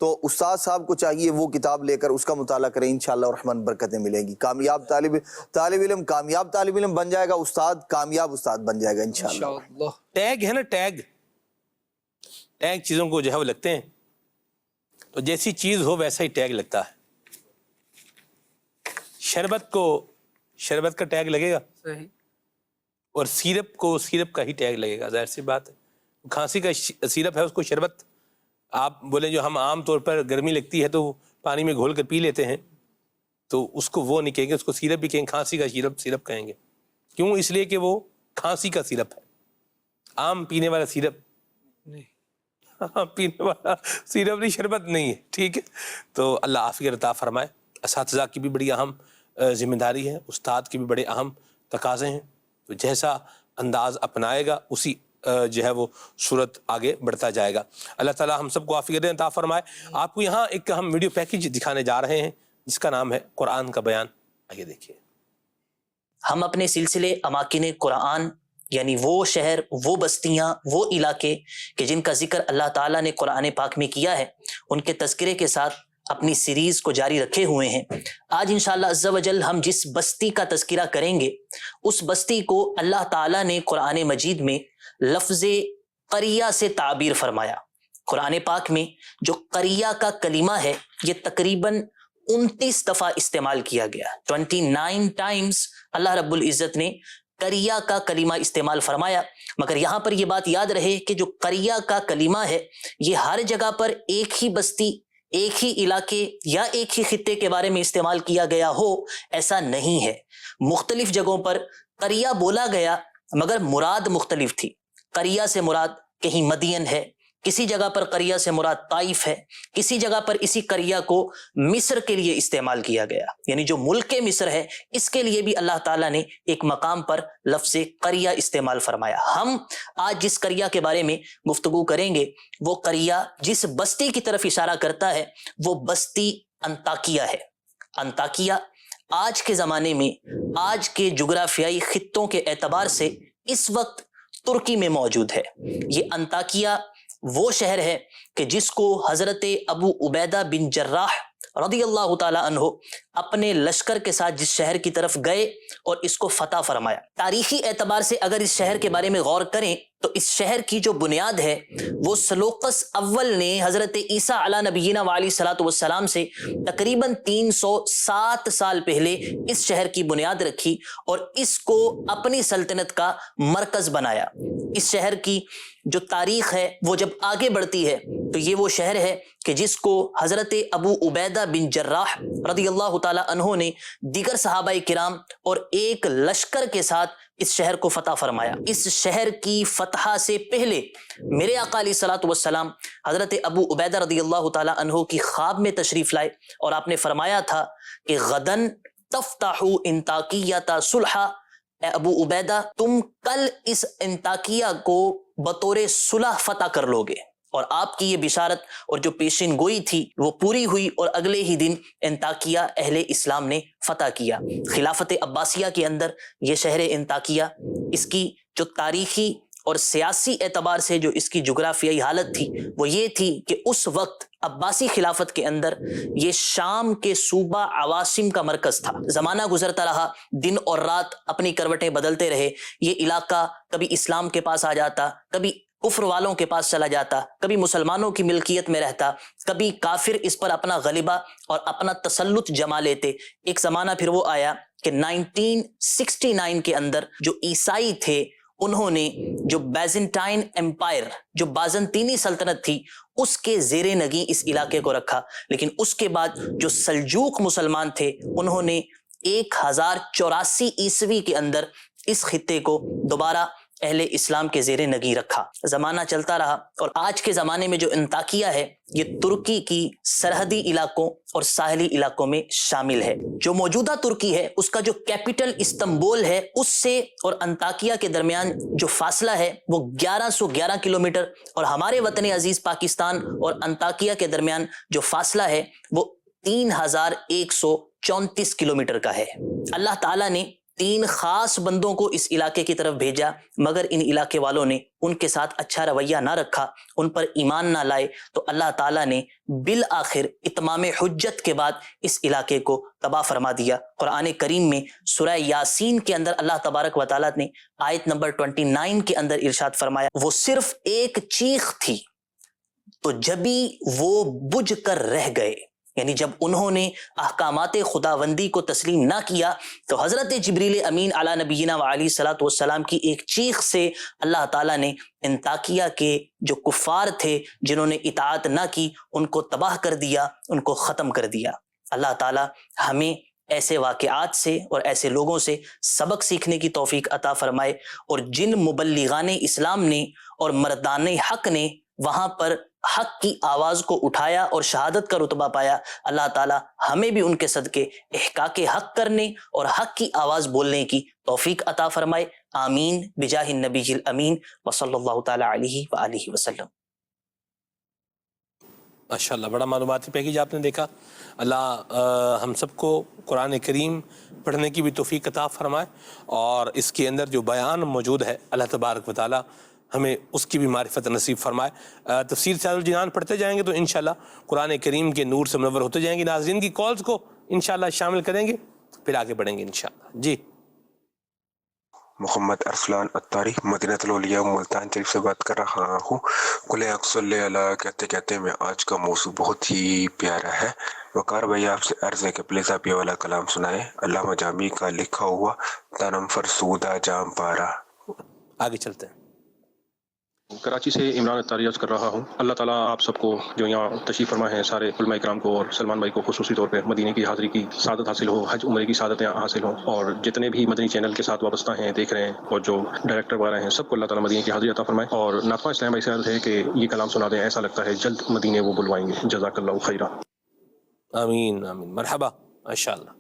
تو استاد صاحب کو چاہیے وہ کتاب لے کر اس کا مطالعہ کریں، انشاءاللہ الرحمن برکتیں ملیں گی۔ کامیاب طالب علم کامیاب طالب علم بن جائے گا، استاد کامیاب استاد بن جائے گا انشاءاللہ۔ ٹیگ ہے نا، ٹیگ چیزوں کو جو ہے وہ لگتے ہیں، تو جیسی چیز ہو ویسا ہی ٹیگ لگتا ہے۔ شربت کو شربت کا ٹیگ لگے گا، اور سیرپ کو سیرپ کا ہی ٹیگ لگے گا، ظاہر سی بات ہے۔ کھانسی کا سیرپ ہے، اس کو شربت آپ بولیں جو ہم عام طور پر گرمی لگتی ہے تو پانی میں گھول کر پی لیتے ہیں، تو اس کو وہ نہیں کہیں گے، اس کو سیرپ بھی کہیں گے، کھانسی کا سیرپ کہیں گے۔ کیوں؟ اس لیے کہ وہ کھانسی کا سیرپ ہے، عام پینے والا سیرپ نہیں، پینے والا سیرپ نہیں، شربت نہیں ہے، ٹھیک ہے۔ تو اللہ عافیت عطا فرمائے۔ اساتذہ کی بھی بڑی اہم ذمہ داری ہے، استاد کی بھی بڑے اہم تقاضے ہیں، تو جیسا انداز اپنائے گا اسی جو ہے وہ صورت آگے بڑھتا جائے گا۔ اللہ تعالیٰ ہم سب کو عافیت عطا فرمائے۔ آپ کو یہاں ایک ہم ویڈیو پیکیج دکھانے جا رہے ہیں جس کا نام ہے قرآن کا بیان، آئیے دیکھیے۔ ہم اپنے سلسلے اماکن قرآن، یعنی وہ شہر، وہ بستیاں، وہ علاقے کہ جن کا ذکر اللہ تعالیٰ نے قرآن پاک میں کیا ہے، ان کے تذکرے کے ساتھ اپنی سیریز کو جاری رکھے ہوئے ہیں۔ آج انشاءاللہ عز و جل ہم جس بستی کا تذکرہ کریں گے، اس بستی کو اللہ تعالیٰ نے قرآن مجید میں لفظ قریہ سے تعبیر فرمایا۔ قرآن پاک میں جو قریہ کا کلمہ ہے یہ تقریباً 29 دفعہ استعمال کیا گیا، 29 ٹائمز اللہ رب العزت نے قریہ کا کلمہ استعمال فرمایا۔ مگر یہاں پر یہ بات یاد رہے کہ جو قریہ کا کلمہ ہے یہ ہر جگہ پر ایک ہی بستی، ایک ہی علاقے یا ایک ہی خطے کے بارے میں استعمال کیا گیا ہو، ایسا نہیں ہے۔ مختلف جگہوں پر قریہ بولا گیا مگر مراد مختلف تھی۔ قریہ سے مراد کہیں مدین ہے، کسی جگہ پر قریہ سے مراد طائف ہے، کسی جگہ پر اسی قریہ کو مصر کے لیے استعمال کیا گیا، یعنی جو ملک مصر ہے اس کے لیے بھی اللہ تعالیٰ نے ایک مقام پر لفظ قریہ استعمال فرمایا۔ ہم آج جس قریہ کے بارے میں گفتگو کریں گے وہ قریہ جس بستی کی طرف اشارہ کرتا ہے وہ بستی انطاکیہ ہے۔ انطاکیہ آج کے زمانے میں، آج کے جغرافیائی خطوں کے اعتبار سے اس وقت ترکی میں موجود ہے۔ یہ انطاکیہ وہ شہر ہے کہ جس کو حضرت ابو عبیدہ بن جراح رضی اللہ تعالی عنہ اپنے لشکر کے ساتھ جس شہر کی طرف گئے اور اس کو فتح فرمایا۔ تاریخی اعتبار سے اگر اس شہر کے بارے میں غور کریں تو اس شہر کی جو بنیاد ہے وہ سلوکس اول نے حضرت عیسیٰ علی نبینا علیہ الصلوۃ والسلام سے تقریباً 307 سال پہلے اس شہر کی بنیاد رکھی اور اس کو اپنی سلطنت کا مرکز بنایا۔ اس شہر کی جو تاریخ ہے وہ جب آگے بڑھتی ہے تو یہ وہ شہر ہے کہ جس کو حضرت ابو عبیدہ بن جراح رضی اللہ تعالی عنہ نے دیگر صحابہ کرام اور ایک لشکر کے ساتھ اس شہر کو فتح فرمایا۔ اس شہر کی فتح سے پہلے میرے آقا علیہ الصلوۃ والسلام حضرت ابو عبیدہ رضی اللہ تعالی عنہ کی خواب میں تشریف لائے اور آپ نے فرمایا تھا کہ غدن تفتح انطاکیہ صلحا، اے ابو عبیدہ تم کل اس انطاکیہ کو بطور صلح فتح کر لو گے، اور آپ کی یہ بشارت اور جو پیشین گوئی تھی وہ پوری ہوئی اور اگلے ہی دن انطاکیہ اہل اسلام نے فتح کیا۔ خلافت عباسیہ کے اندر یہ شہر انطاکیہ، اس کی جو تاریخی اور سیاسی اعتبار سے جو اس کی جغرافیائی حالت تھی وہ یہ تھی کہ اس وقت عباسی خلافت کے اندر یہ شام کے صوبہ عواصم کا مرکز تھا۔ زمانہ گزرتا رہا، دن اور رات اپنی کروٹیں بدلتے رہے، یہ علاقہ کبھی اسلام کے پاس آ جاتا، کبھی کفر والوں کے پاس چلا جاتا، کبھی مسلمانوں کی ملکیت میں رہتا، کبھی کافر اس پر اپنا غلبہ اور اپنا تسلط جما لیتے۔ ایک زمانہ پھر وہ آیا کہ 1969 کے اندر جو عیسائی تھے انہوں نے جو بیزنٹائن امپائر، جو بازنطینی سلطنت تھی، اس کے زیر نگیں اس علاقے کو رکھا، لیکن اس کے بعد جو سلجوق مسلمان تھے انہوں نے 1084 عیسوی کے اندر اس خطے کو دوبارہ اہل اسلام کے زیر نگیں رکھا۔ زمانہ چلتا رہا اور آج کے زمانے میں جو انطاکیہ ہے یہ ترکی کی سرحدی علاقوں اور ساحلی علاقوں میں شامل ہے۔ جو موجودہ ترکی ہے اس کا جو کیپٹل استنبول ہے، اس سے اور انطاکیہ کے درمیان جو فاصلہ ہے وہ 1111 کلومیٹر، اور ہمارے وطن عزیز پاکستان اور انطاکیہ کے درمیان جو فاصلہ ہے وہ 3134 کلومیٹر کا ہے۔ اللہ تعالیٰ نے 3 خاص بندوں کو اس علاقے کی طرف بھیجا، مگر ان علاقے والوں نے ان کے ساتھ اچھا رویہ نہ رکھا، ان پر ایمان نہ لائے، تو اللہ تعالیٰ نے بالآخر اتمام حجت کے بعد اس علاقے کو تباہ فرما دیا۔ قرآن کریم میں سورہ یاسین کے اندر اللہ تبارک و تعالیٰ نے آیت نمبر 29 کے اندر ارشاد فرمایا، وہ صرف ایک چیخ تھی تو جبھی وہ بجھ کر رہ گئے، یعنی جب انہوں نے احکامات خداوندی کو تسلیم نہ کیا تو حضرت جبریل امین علی نبینا و علیہ الصلوۃ والسلام کی ایک چیخ سے اللہ تعالیٰ نے انطاکیہ کے جو کفار تھے جنہوں نے اطاعت نہ کی ان کو تباہ کر دیا، ان کو ختم کر دیا۔ اللہ تعالیٰ ہمیں ایسے واقعات سے اور ایسے لوگوں سے سبق سیکھنے کی توفیق عطا فرمائے، اور جن مبلغان اسلام نے اور مردان حق نے وہاں پر حق کی آواز کو اٹھایا اور شہادت کا رتبہ پایا، اللہ تعالیٰ ہمیں بھی ان کے صدقے احقاق حق کرنے اور حق کی آواز بولنے کی توفیق عطا فرمائے۔ آمین بجاہ النبی الامین وصلی اللہ تعالی علیہ وآلہ وسلم۔ ماشاءاللہ، بڑا معلوماتی پیکیج آپ نے دیکھا۔ اللہ ہم سب کو قرآن کریم پڑھنے کی بھی توفیق عطا فرمائے، اور اس کے اندر جو بیان موجود ہے اللہ تبارک و تعالیٰ ہمیں اس کی بھی معرفت نصیب فرمائے۔ تفسیر سیاد الجنان پڑھتے جائیں گے تو انشاءاللہ قرآن کریم کے نور سے منور ہوتے جائیں گے۔ ناظرین کی کالز کو انشاءاللہ شامل کریں گے، پھر آگے بڑھیں گے انشاءاللہ۔ جی محمد ارسلان اتاری مدینہ الاولیاء ملتان شریف سے بات کر رہا ہوں۔ کل صلی اللہ کہتے کہتے میں آج کا موضوع بہت ہی پیارا ہے۔ وقار بھائی آپ سے عرض ہے کہ پلیز آپ یہ والا کلام سنائیں، علامہ جامی کا لکھا ہوا تنم فرسودہ جام پارا۔ آگے چلتے ہیں۔ کراچی سے عمران اتاری عرض کر رہا ہوں۔ اللہ تعالیٰ آپ سب کو جو یہاں تشریف فرما ہیں سارے علماء اکرام کو اور سلمان بھائی کو خصوصی طور پہ مدینے کی حاضری کی سعادت حاصل ہو، حج عمرے کی سعادتیں حاصل ہوں، اور جتنے بھی مدنی چینل کے ساتھ وابستہ ہیں، دیکھ رہے ہیں، اور جو ڈائریکٹر وغیرہ ہیں، سب کو اللہ تعالیٰ مدینے کی حاضری عطا فرمائے۔ اور ناطقہ اسلام بھائی سے عرض ہے کہ یہ کلام سنا دیں، ایسا لگتا ہے جلد مدینے وہ بلوائیں گے۔ جزاک اللہ خیرہ۔ آمین آمین، مرحبا، ماشاءاللہ۔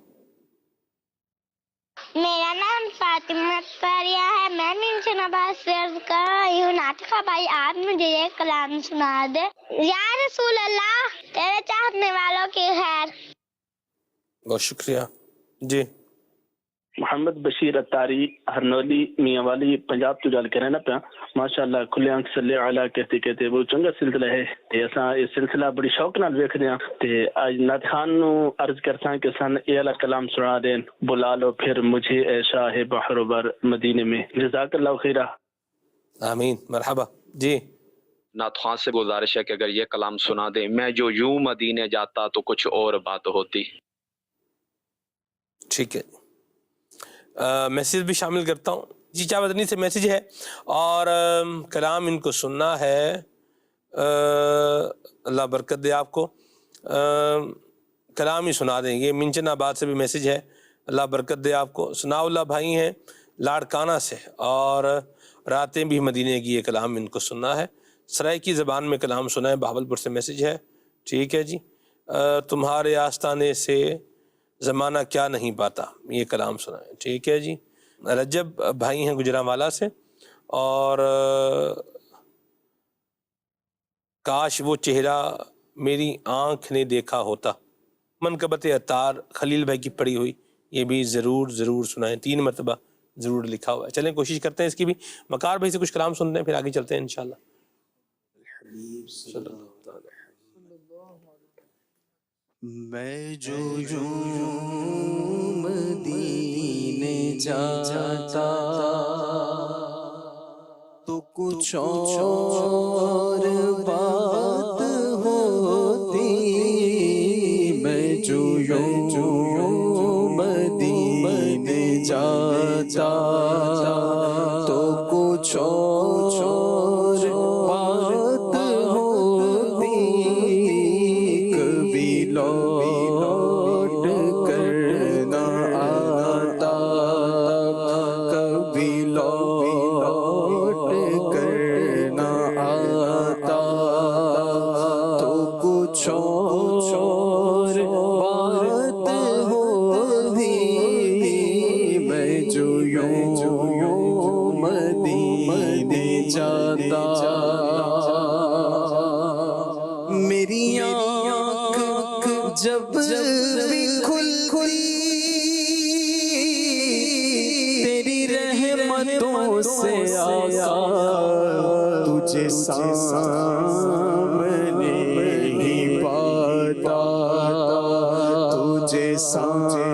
میرا نام فاطمہ اختاریہ ہے، میں منشن آباد سے عرض کر رہی ہوں۔ ناطقہ بھائی آپ مجھے یہ کلام سنا دے۔ یا رسول اللہ، تیرے چاہنے والوں کی خیر۔ بہت شکریہ۔ جی محمد بشیر اتاری ہرنولی میاں والی پنجاب تو جال کے رہنا پیا۔ ماشاءاللہ کھلے آنکھ صلی علی کہتے کہتے وہ چنگا سلسلہ ہے تے اساں یہ سلسلہ بڑی شوق نال ویکھدے ہاں تے اج نعت خان نو عرض کرساں کہ سن اے والا کلام سنا دین، بلا لو پھر مجھے اے شاہ بحر بر مدینے میں۔ جزاک اللہ خیرہ۔ آمین مرحبا جی ناتخوان سے گزارش ہے کہ اگر یہ کلام سنا دیں، میں جو یوں مدینے جاتا تو کچھ اور بات ہوتی. ٹھیک ہے میسیج بھی شامل کرتا ہوں جی. چا مدنی سے میسیج ہے اور کلام ان کو سننا ہے. اللہ برکت دے آپ کو. کلام ہی سنا دیں. یہ منچن آباد سے بھی میسیج ہے. اللہ برکت دے آپ کو. ثناء اللہ بھائی ہیں لاڑکانہ سے اور راتیں بھی مدینے کی. یہ کلام ان کو سننا ہے. سرائیکی زبان میں کلام سنا ہے. بہاولپور سے میسیج ہے. ٹھیک ہے جی. تمہارے آستانے سے زمانہ کیا نہیں پاتا. یہ کلام سنا ہے. ٹھیک ہے جی. رجب بھائی ہیں گجرانوالہ سے اور کاش وہ چہرہ میری آنکھ نے دیکھا ہوتا. منقبت عطار خلیل بھائی کی پڑھی ہوئی. یہ بھی ضرور سنائیں. 3 مرتبہ ضرور لکھا ہوا ہے. چلیں کوشش کرتے ہیں اس کی بھی. مکار بھائی سے کچھ کلام سنتے ہیں پھر آگے چلتے ہیں انشاءاللہ. میں جو یوں مدینے جاتا تو کچھ اور بات ہوتی. میں جو یوں مدینے جاتا تو کچھ اور بات ہوتی. کبھی لوٹ کر نہ آتا، کبھی لوٹ کر نہ آتا تو کچھ اور بات ہوتی. میں جو یوں مدینے جاتا میری آنکھ جب بھی کھلی تیری رحمتوں سے آقا تجھے سامنے ہی پاتا، تجھے سامنے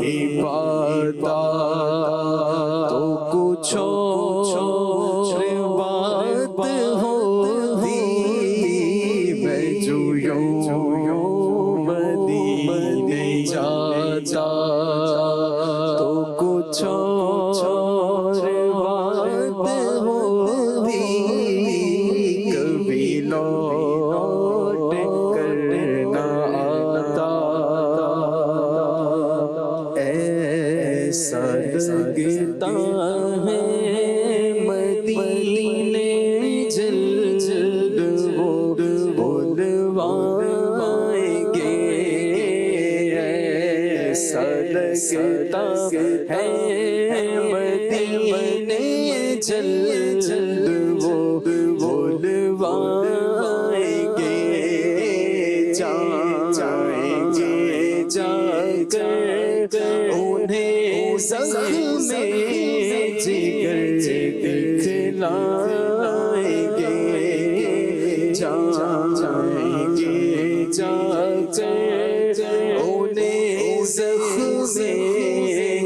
ہی پاتا تو کچھ اور بات ہوتی. میں جو یوں مدینے جاتا تو کچھ اور بات ہوتی. کبھی لوٹ کر نہ آتا. ایسا لگتا ہے مدینے جلد وہ بلوائیں گے. ایسا لگتا ہے مدینے جلد وہ بلوائیں گے. جائیں گے جا کر انہیں زخم جگر دکھلائیں گے. جائیں گے جا کر انہیں زخم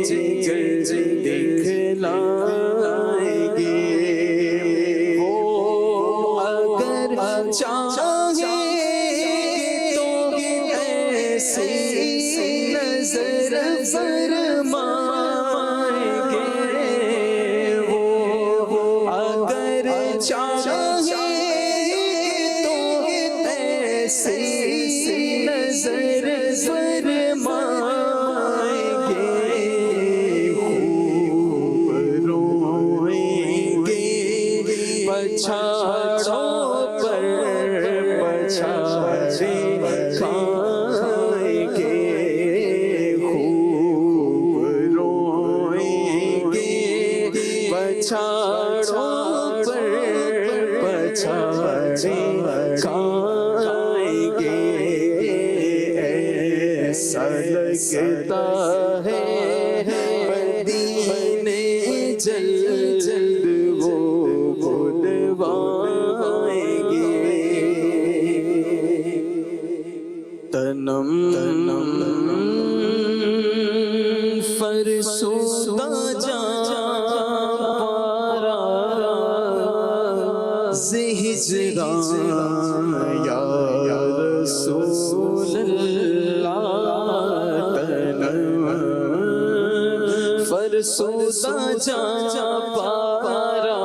جگر دکھلائیں گے. وہ اگر چاہیں تو ایسی نظر فرمائیں گے. وہ اگر چاہیں تو ایسی نظر فرمائیں گے. خوب روئیں گے پچھاڑوں پر پچھاڑے کھائیں گے. خوب روئیں گے پچھاڑوں پر پچھاڑے کھائیں گے. ایسا لگتا ہے مدینے جلد وہ بلوائیں گے. تنم فرسودہ جاں ہجران یا رسول اللہ تنم فرسودہ جا پارا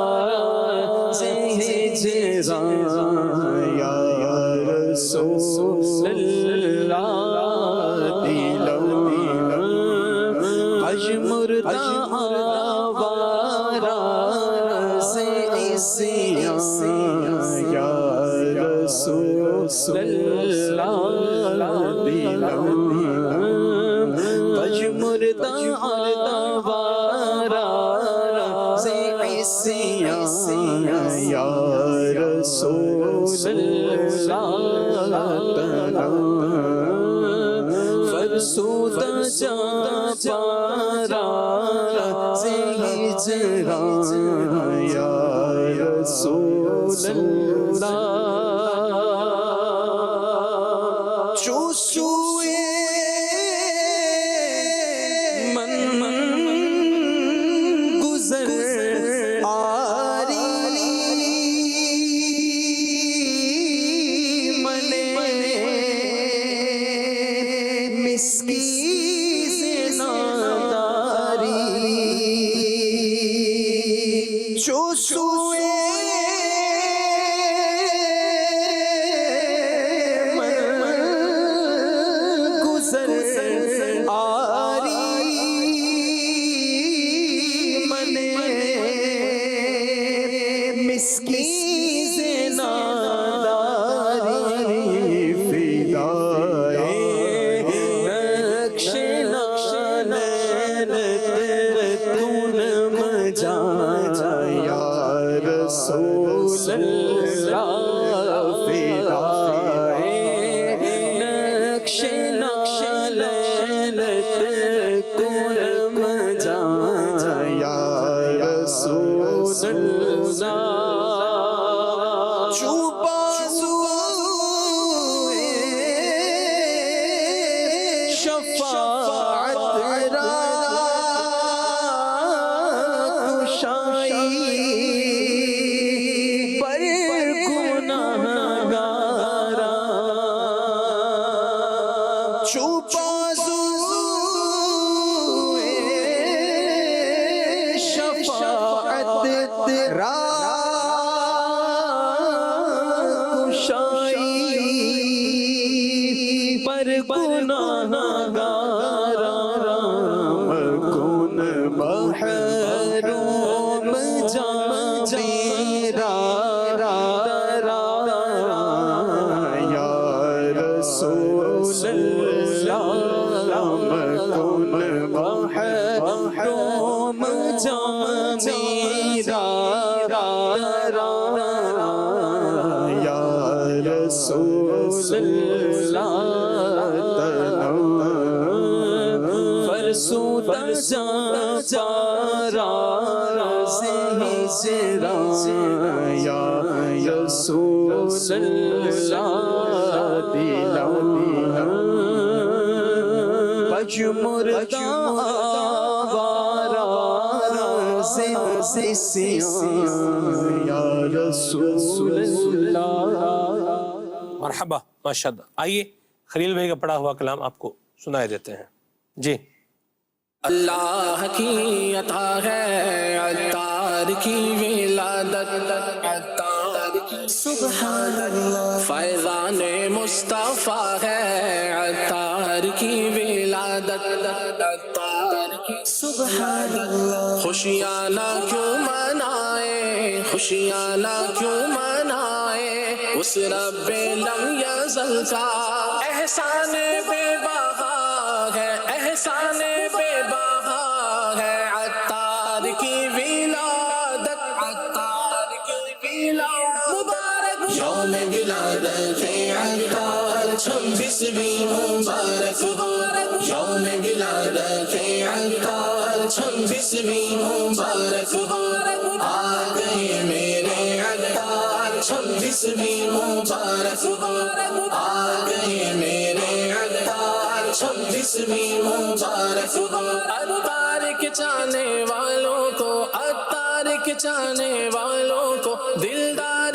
سے ہجران یا رسول اللہ دلم مردہ آوارا سے عصیان یا رسول اللہ دلم مردہ آوارا سے عصیان یا رسول اللہ دلم فرسودہ جا پارا سے ہجران یا رسول اللہ جو سوئے من گزر آری منے مسکی سے ناداری جو سوئے گزر آری منے مسکی سے ناداری فدائے نقش کن مجا یا رسول اللہ فدائے نقش کن مجا یا رسول اللہ چھپا شفاعت را کشائی پر گناہگارا چھپا شفاعت را کشائی پر گناہگارا مکن محروم جان میرا یا رسول اللہ مکن محروم جان میرا یا رسول اللہ تنم فرسودہ جا پارا سے ہجران یا رسول اللہ دلم مردہ آوارا سے عصیان یا رسول اللہ مرحبا ماشاءاللہ. آئیے خلیل بھائی کا پڑھا ہوا کلام آپ کو سنائے دیتے ہیں. جی. اللہ کی عطا ہے عطار کی ولادت عطار کی سبحان اللہ فیضان مصطفیٰ ہے عطار کی ولادت عطار کی سبحان اللہ خوشیاں نہ کیوں منائے خوشیاں نہ کیوں منائے اس رب لم یزل کا احسان بے بہا ہے احسان بے بہا ہے عطار کی ولادت عطار کی ولادت مبارک یوم ولادت عطار 26ویں مبارک ہو یوم ولادت عطار 26ویں مبارک ہو آ گئے میرے عطار 26ویں مبارک ہو آ گئے میرے عطار 26ویں مبارک ہو عطار کے چاہنے والوں کو عطار کے چاہنے والوں کو دلدار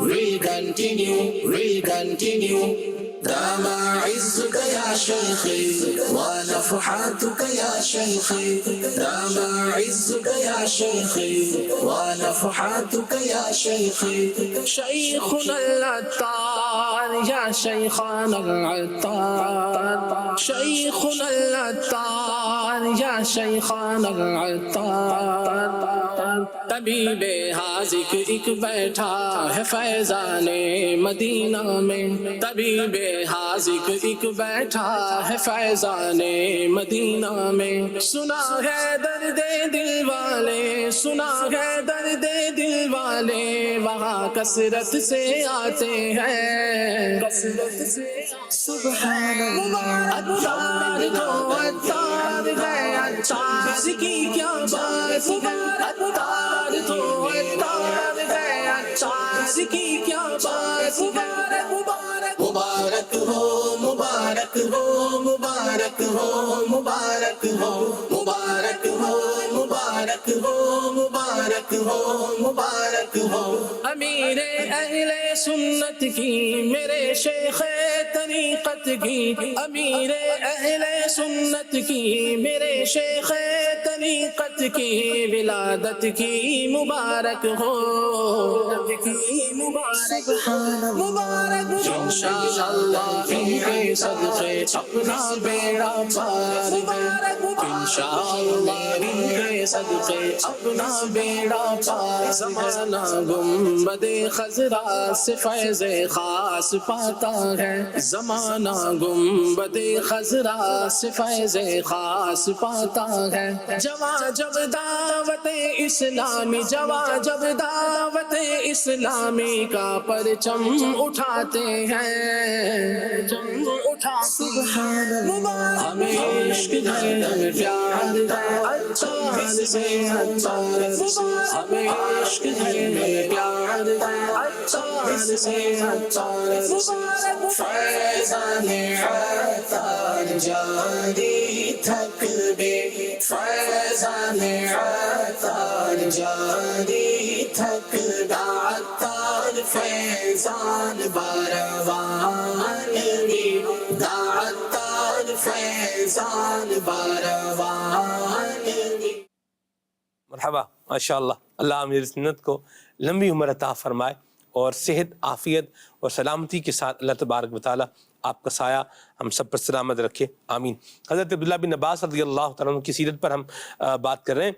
will continue, will continue. دام عزك يا شيخي ونفحاتك يا شيخي، دام عزك يا شيخي ونفحاتك يا شيخي. شيخنا العطار يا شيخنا العطار، شيخنا العطار يا شيخنا العطار. طبیب حاذق ایک بیٹھا ہے فیضان مدینہ میں، طبیب حاذق ایک بیٹھا ہے فیضان مدینہ میں. سنا ہے درد دل والے، سنا ہے درد دل والے، وہاں کثرت سے آتے ہیں، کثرت سے. سبحان اللہ. عطار تو عطار ہے، عطار کی کیا بات ہے، عطار تو عطار ہے، عطار کی کیا بات ہے. مبارک ہو، مبارک ہو، مبارک ہو، مبارک ہو، مبارک ہو، مبارک ہو، مبارک ہو، مبارک ہو. امیر اہل سنت کی، میرے شیخ طریقت کی، امیر اہل سنت کی، میرے شیخ طریقت کی ولادت کی مبارک ہو، مبارک مبارک. انشاءاللہ ان کے صدقے اپنا بیڑا پار ہے، انشاءاللہ ان کے صدقے اپنا بیڑا پار. زمانہ گنبد خضرا سے فیض خاص پاتا ہے، زمانہ گنبد خضرا سے فیض خاص پاتا ہے. جواں جب دعوت اسلامی، جواں جب دعوت اسلامی کا پرچم اٹھاتے ہیں، اٹھاتے ہیں. ہمیں عشق ہے، ہمیں پیار ہے، عطار سے عطار، ہمیں عشق ہے، ہمیں پیار ہے، عطار سے عطار. فیضان عطار جاری تھک بے، فیضان عطار جاری تھک عطار. فیضان باروان بھی، عطار فیضان باروان بھی. مرحبا، ماشاءاللہ. اللہ امیر سنت کو لمبی عمر عطا فرمائے اور صحت، عافیت اور سلامتی کے ساتھ اللہ تبارک و تعالیٰ آپ کا سایہ ہم سب پر سلامت رکھے، آمین. حضرت عبداللہ بن عباس رضی اللہ تعالیٰ عنہ کی سیرت پر ہم بات کر رہے ہیں.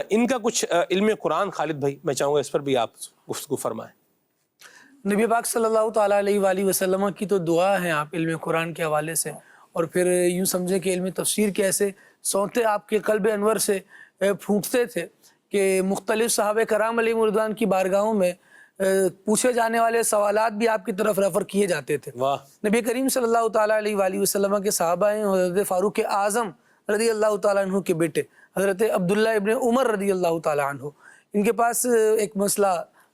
ان کا کچھ علم قرآن، خالد بھائی میں چاہوں گا اس پر بھی آپ گفتگو فرمائیں. نبی پاک صلی اللہ تعالیٰ علیہ وآلہ وسلم کی تو دعا ہے آپ علم قرآن کے حوالے سے، اور پھر یوں سمجھے کہ علم تفسیر کے ایسے سونتے آپ کے قلب انور سے پھوٹتے تھے کہ مختلف صحابہ کرام علیہ رضوان کی بارگاہوں میں پوچھے جانے والے سوالات بھی آپ کی طرف ریفر کیے جاتے تھے. نبی کریم صلی اللہ تعالیٰ علیہ وآلہ وسلم کے صحابہ ہیں حضرت فاروق اعظم رضی اللہ تعالیٰ عنہ کے بیٹے حضرت عبداللہ ابن عمر رضی اللہ تعالیٰ عنہ. ان کے پاس ایک مسئلہ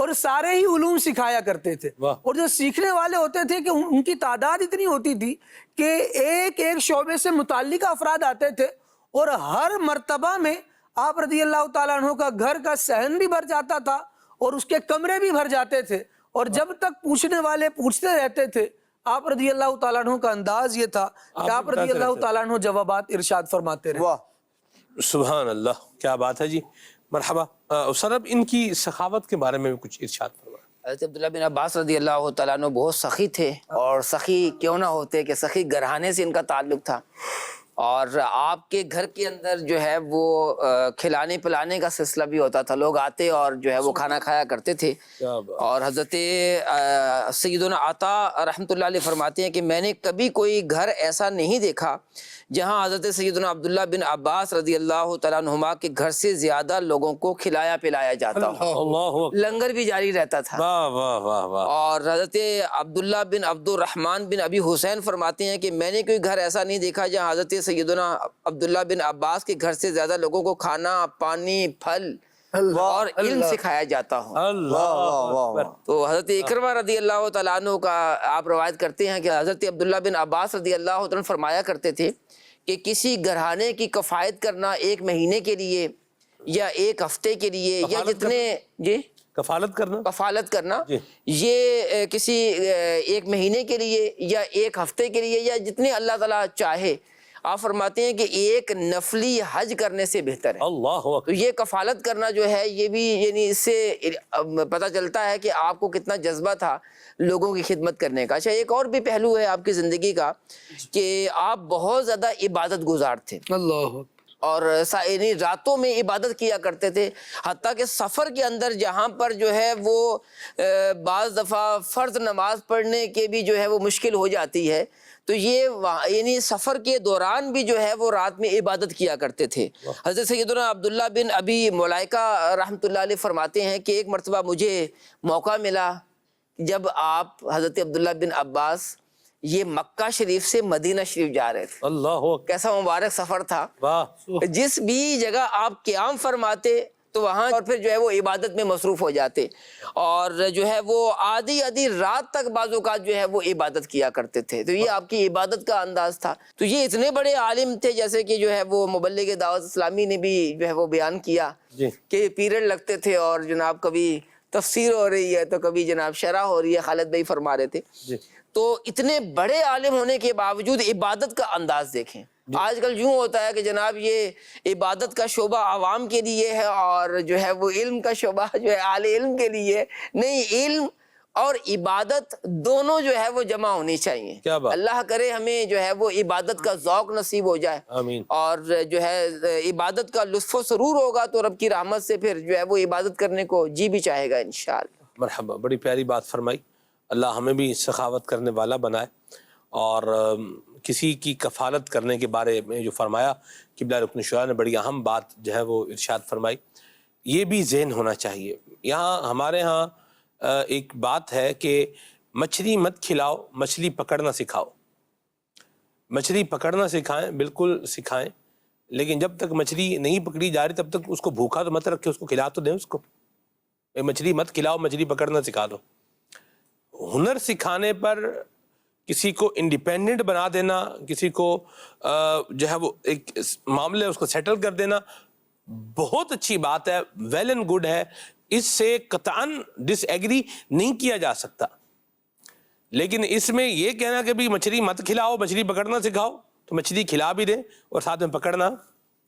اور سارے ہی علوم سکھایا کرتے تھے. اور جو سیکھنے والے ہوتے تھے کہ ان کی تعداد اتنی ہوتی تھی کہ ایک ایک شعبے سے متعلق افراد آتے تھے اور ہر مرتبہ میں آپ رضی اللہ تعالیٰ عنہ کا گھر کا صحن بھی بھر جاتا تھا اور اس کے کمرے بھی بھر جاتے تھے. اور جب تک پوچھنے والے پوچھتے رہتے تھے آپ رضی اللہ تعالیٰ عنہ کا انداز یہ تھا کہ آپ رضی اللہ تعالیٰ عنہ جوابات ارشاد فرماتے رہے. سبحان اللہ، کیا بات ہے جی. مرحبا. سر اب ان کی سخاوت کے بارے میں بھی کچھ ارشاد فرمائیں. حضرت عبداللہ بن عباس رضی اللہ تعالیٰ عنہ بہت سخی تھے، اور سخی کیوں نہ ہوتے کہ سخی گھرانے سے ان کا تعلق تھا، اور آپ کے گھر کے اندر جو ہے وہ کھلانے پلانے کا سلسلہ بھی ہوتا تھا. لوگ آتے اور جو ہے وہ کھانا کھایا کرتے تھے. اور حضرت سیدنا عطا رحمۃ اللہ علیہ فرماتے ہیں کہ میں نے کبھی کوئی گھر ایسا نہیں دیکھا جہاں حضرت سیدنا عبداللہ بن عباس رضی اللہ تعالیٰ عنہما کے گھر سے زیادہ لوگوں کو کھلایا پلایا جاتا ہو. لنگر بھی جاری رہتا تھا. اور حضرت عبداللہ بن عبد الرحمن بن ابی حسین فرماتے ہیں کہ میں نے کوئی گھر ایسا نہیں دیکھا جہاں حضرت سیدنا عبداللہ بن عباس کے گھر سے زیادہ لوگوں کو کھانا پانی پھل اور علم سکھایا جاتا ہو. تو حضرت اکرمہ رضی اللہ تعالیٰ عنہ کا آپ روایت کرتے ہیں کہ حضرت عبداللہ بن عباس رضی اللہ تعالیٰ عنہ فرمایا کرتے تھے کہ کسی گھرانے کی کفایت کرنا 1 مہینے کے لیے یا 1 ہفتے کے لیے یا جتنے کفالت کرنا یہ کسی 1 مہینے کے لیے یا 1 ہفتے کے لیے یا جتنے اللہ تعالیٰ چاہے، آپ فرماتے ہیں کہ 1 نفلی حج کرنے سے بہتر ہے. تو یہ کفالت کرنا جو ہے یہ بھی یعنی اس سے پتہ چلتا ہے کہ آپ کو کتنا جذبہ تھا لوگوں کی خدمت کرنے کا. اچھا، ایک اور بھی پہلو ہے آپ کی زندگی کا کہ آپ بہت زیادہ عبادت گزار تھے. اور یعنی راتوں میں عبادت کیا کرتے تھے، حتیٰ کہ سفر کے اندر جہاں پر جو ہے وہ بعض دفعہ فرض نماز پڑھنے کے بھی جو ہے وہ مشکل ہو جاتی ہے، تو یہ یعنی سفر کے دوران بھی جو ہے وہ رات میں عبادت کیا کرتے تھے. حضرت سیدنا عبداللہ بن ابی ملائکہ رحمۃ اللہ علیہ فرماتے ہیں کہ ایک مرتبہ مجھے موقع ملا جب آپ حضرت عبداللہ بن عباس یہ مکہ شریف سے مدینہ شریف جا رہے تھے. کیسا مبارک سفر تھا. جس بھی جگہ آپ قیام فرماتے تو وہاں اور پھر جو ہے وہ عبادت میں مصروف ہو جاتے، اور جو ہے وہ آدھی رات تک بعض اوقات جو ہے وہ عبادت کیا کرتے تھے. تو یہ آپ کی عبادت کا انداز تھا. تو یہ اتنے بڑے عالم تھے، جیسے کہ جو ہے وہ مبلغ دعوت اسلامی نے بھی جو ہے وہ بیان کیا کہ پیریڈ لگتے تھے اور جناب کبھی تفسیر ہو رہی ہے تو کبھی جناب شرح ہو رہی ہے. خالد بھائی فرما رہے تھے. تو اتنے بڑے عالم ہونے کے باوجود عبادت کا انداز دیکھیں. آج کل یوں ہوتا ہے کہ جناب یہ عبادت کا شعبہ عوام کے لیے ہے اور جو ہے وہ علم کا شعبہ جو ہے اہل علم کے لیے. نہیں، علم اور عبادت دونوں جو ہے وہ جمع ہونی چاہیے. اللہ کرے ہمیں جو ہے وہ عبادت کا ذوق نصیب ہو جائے، اور جو ہے عبادت کا لطف و سرور ہوگا تو رب کی رحمت سے پھر جو ہے وہ عبادت کرنے کو جی بھی چاہے گا انشاءاللہ. مرحبا، بڑی پیاری بات فرمائی. اللہ ہمیں بھی سخاوت کرنے والا بنائے. اور کسی کی کفالت کرنے کے بارے میں جو فرمایا قبلہ رکن شورا نے، بڑی اہم بات جو ہے وہ ارشاد فرمائی. یہ بھی ذہن ہونا چاہیے. یہاں ہمارے ہاں ایک بات ہے کہ مچھلی مت کھلاؤ، مچھلی پکڑنا سکھاؤ. مچھلی پکڑنا سکھائیں، بالکل سکھائیں، لیکن جب تک مچھلی نہیں پکڑی جا رہی تب تک اس کو بھوکا تو مت رکھے، اس کو کھلا تو دیں. اس کو مچھلی مت کھلاؤ، مچھلی پکڑنا سکھا دو. ہنر سکھانے پر کسی کو انڈیپینڈنٹ بنا دینا، کسی کو جو ہے وہ ایک معاملے اس کو سیٹل کر دینا بہت اچھی بات ہے، ویل اینڈ گڈ ہے. اس سے قطعاً ڈس ایگری نہیں کیا جا سکتا. لیکن اس میں یہ کہنا کہ بھی مچھلی مت کھلاؤ، مچھلی پکڑنا سکھاؤ، تو مچھلی کھلا بھی دیں اور ساتھ میں پکڑنا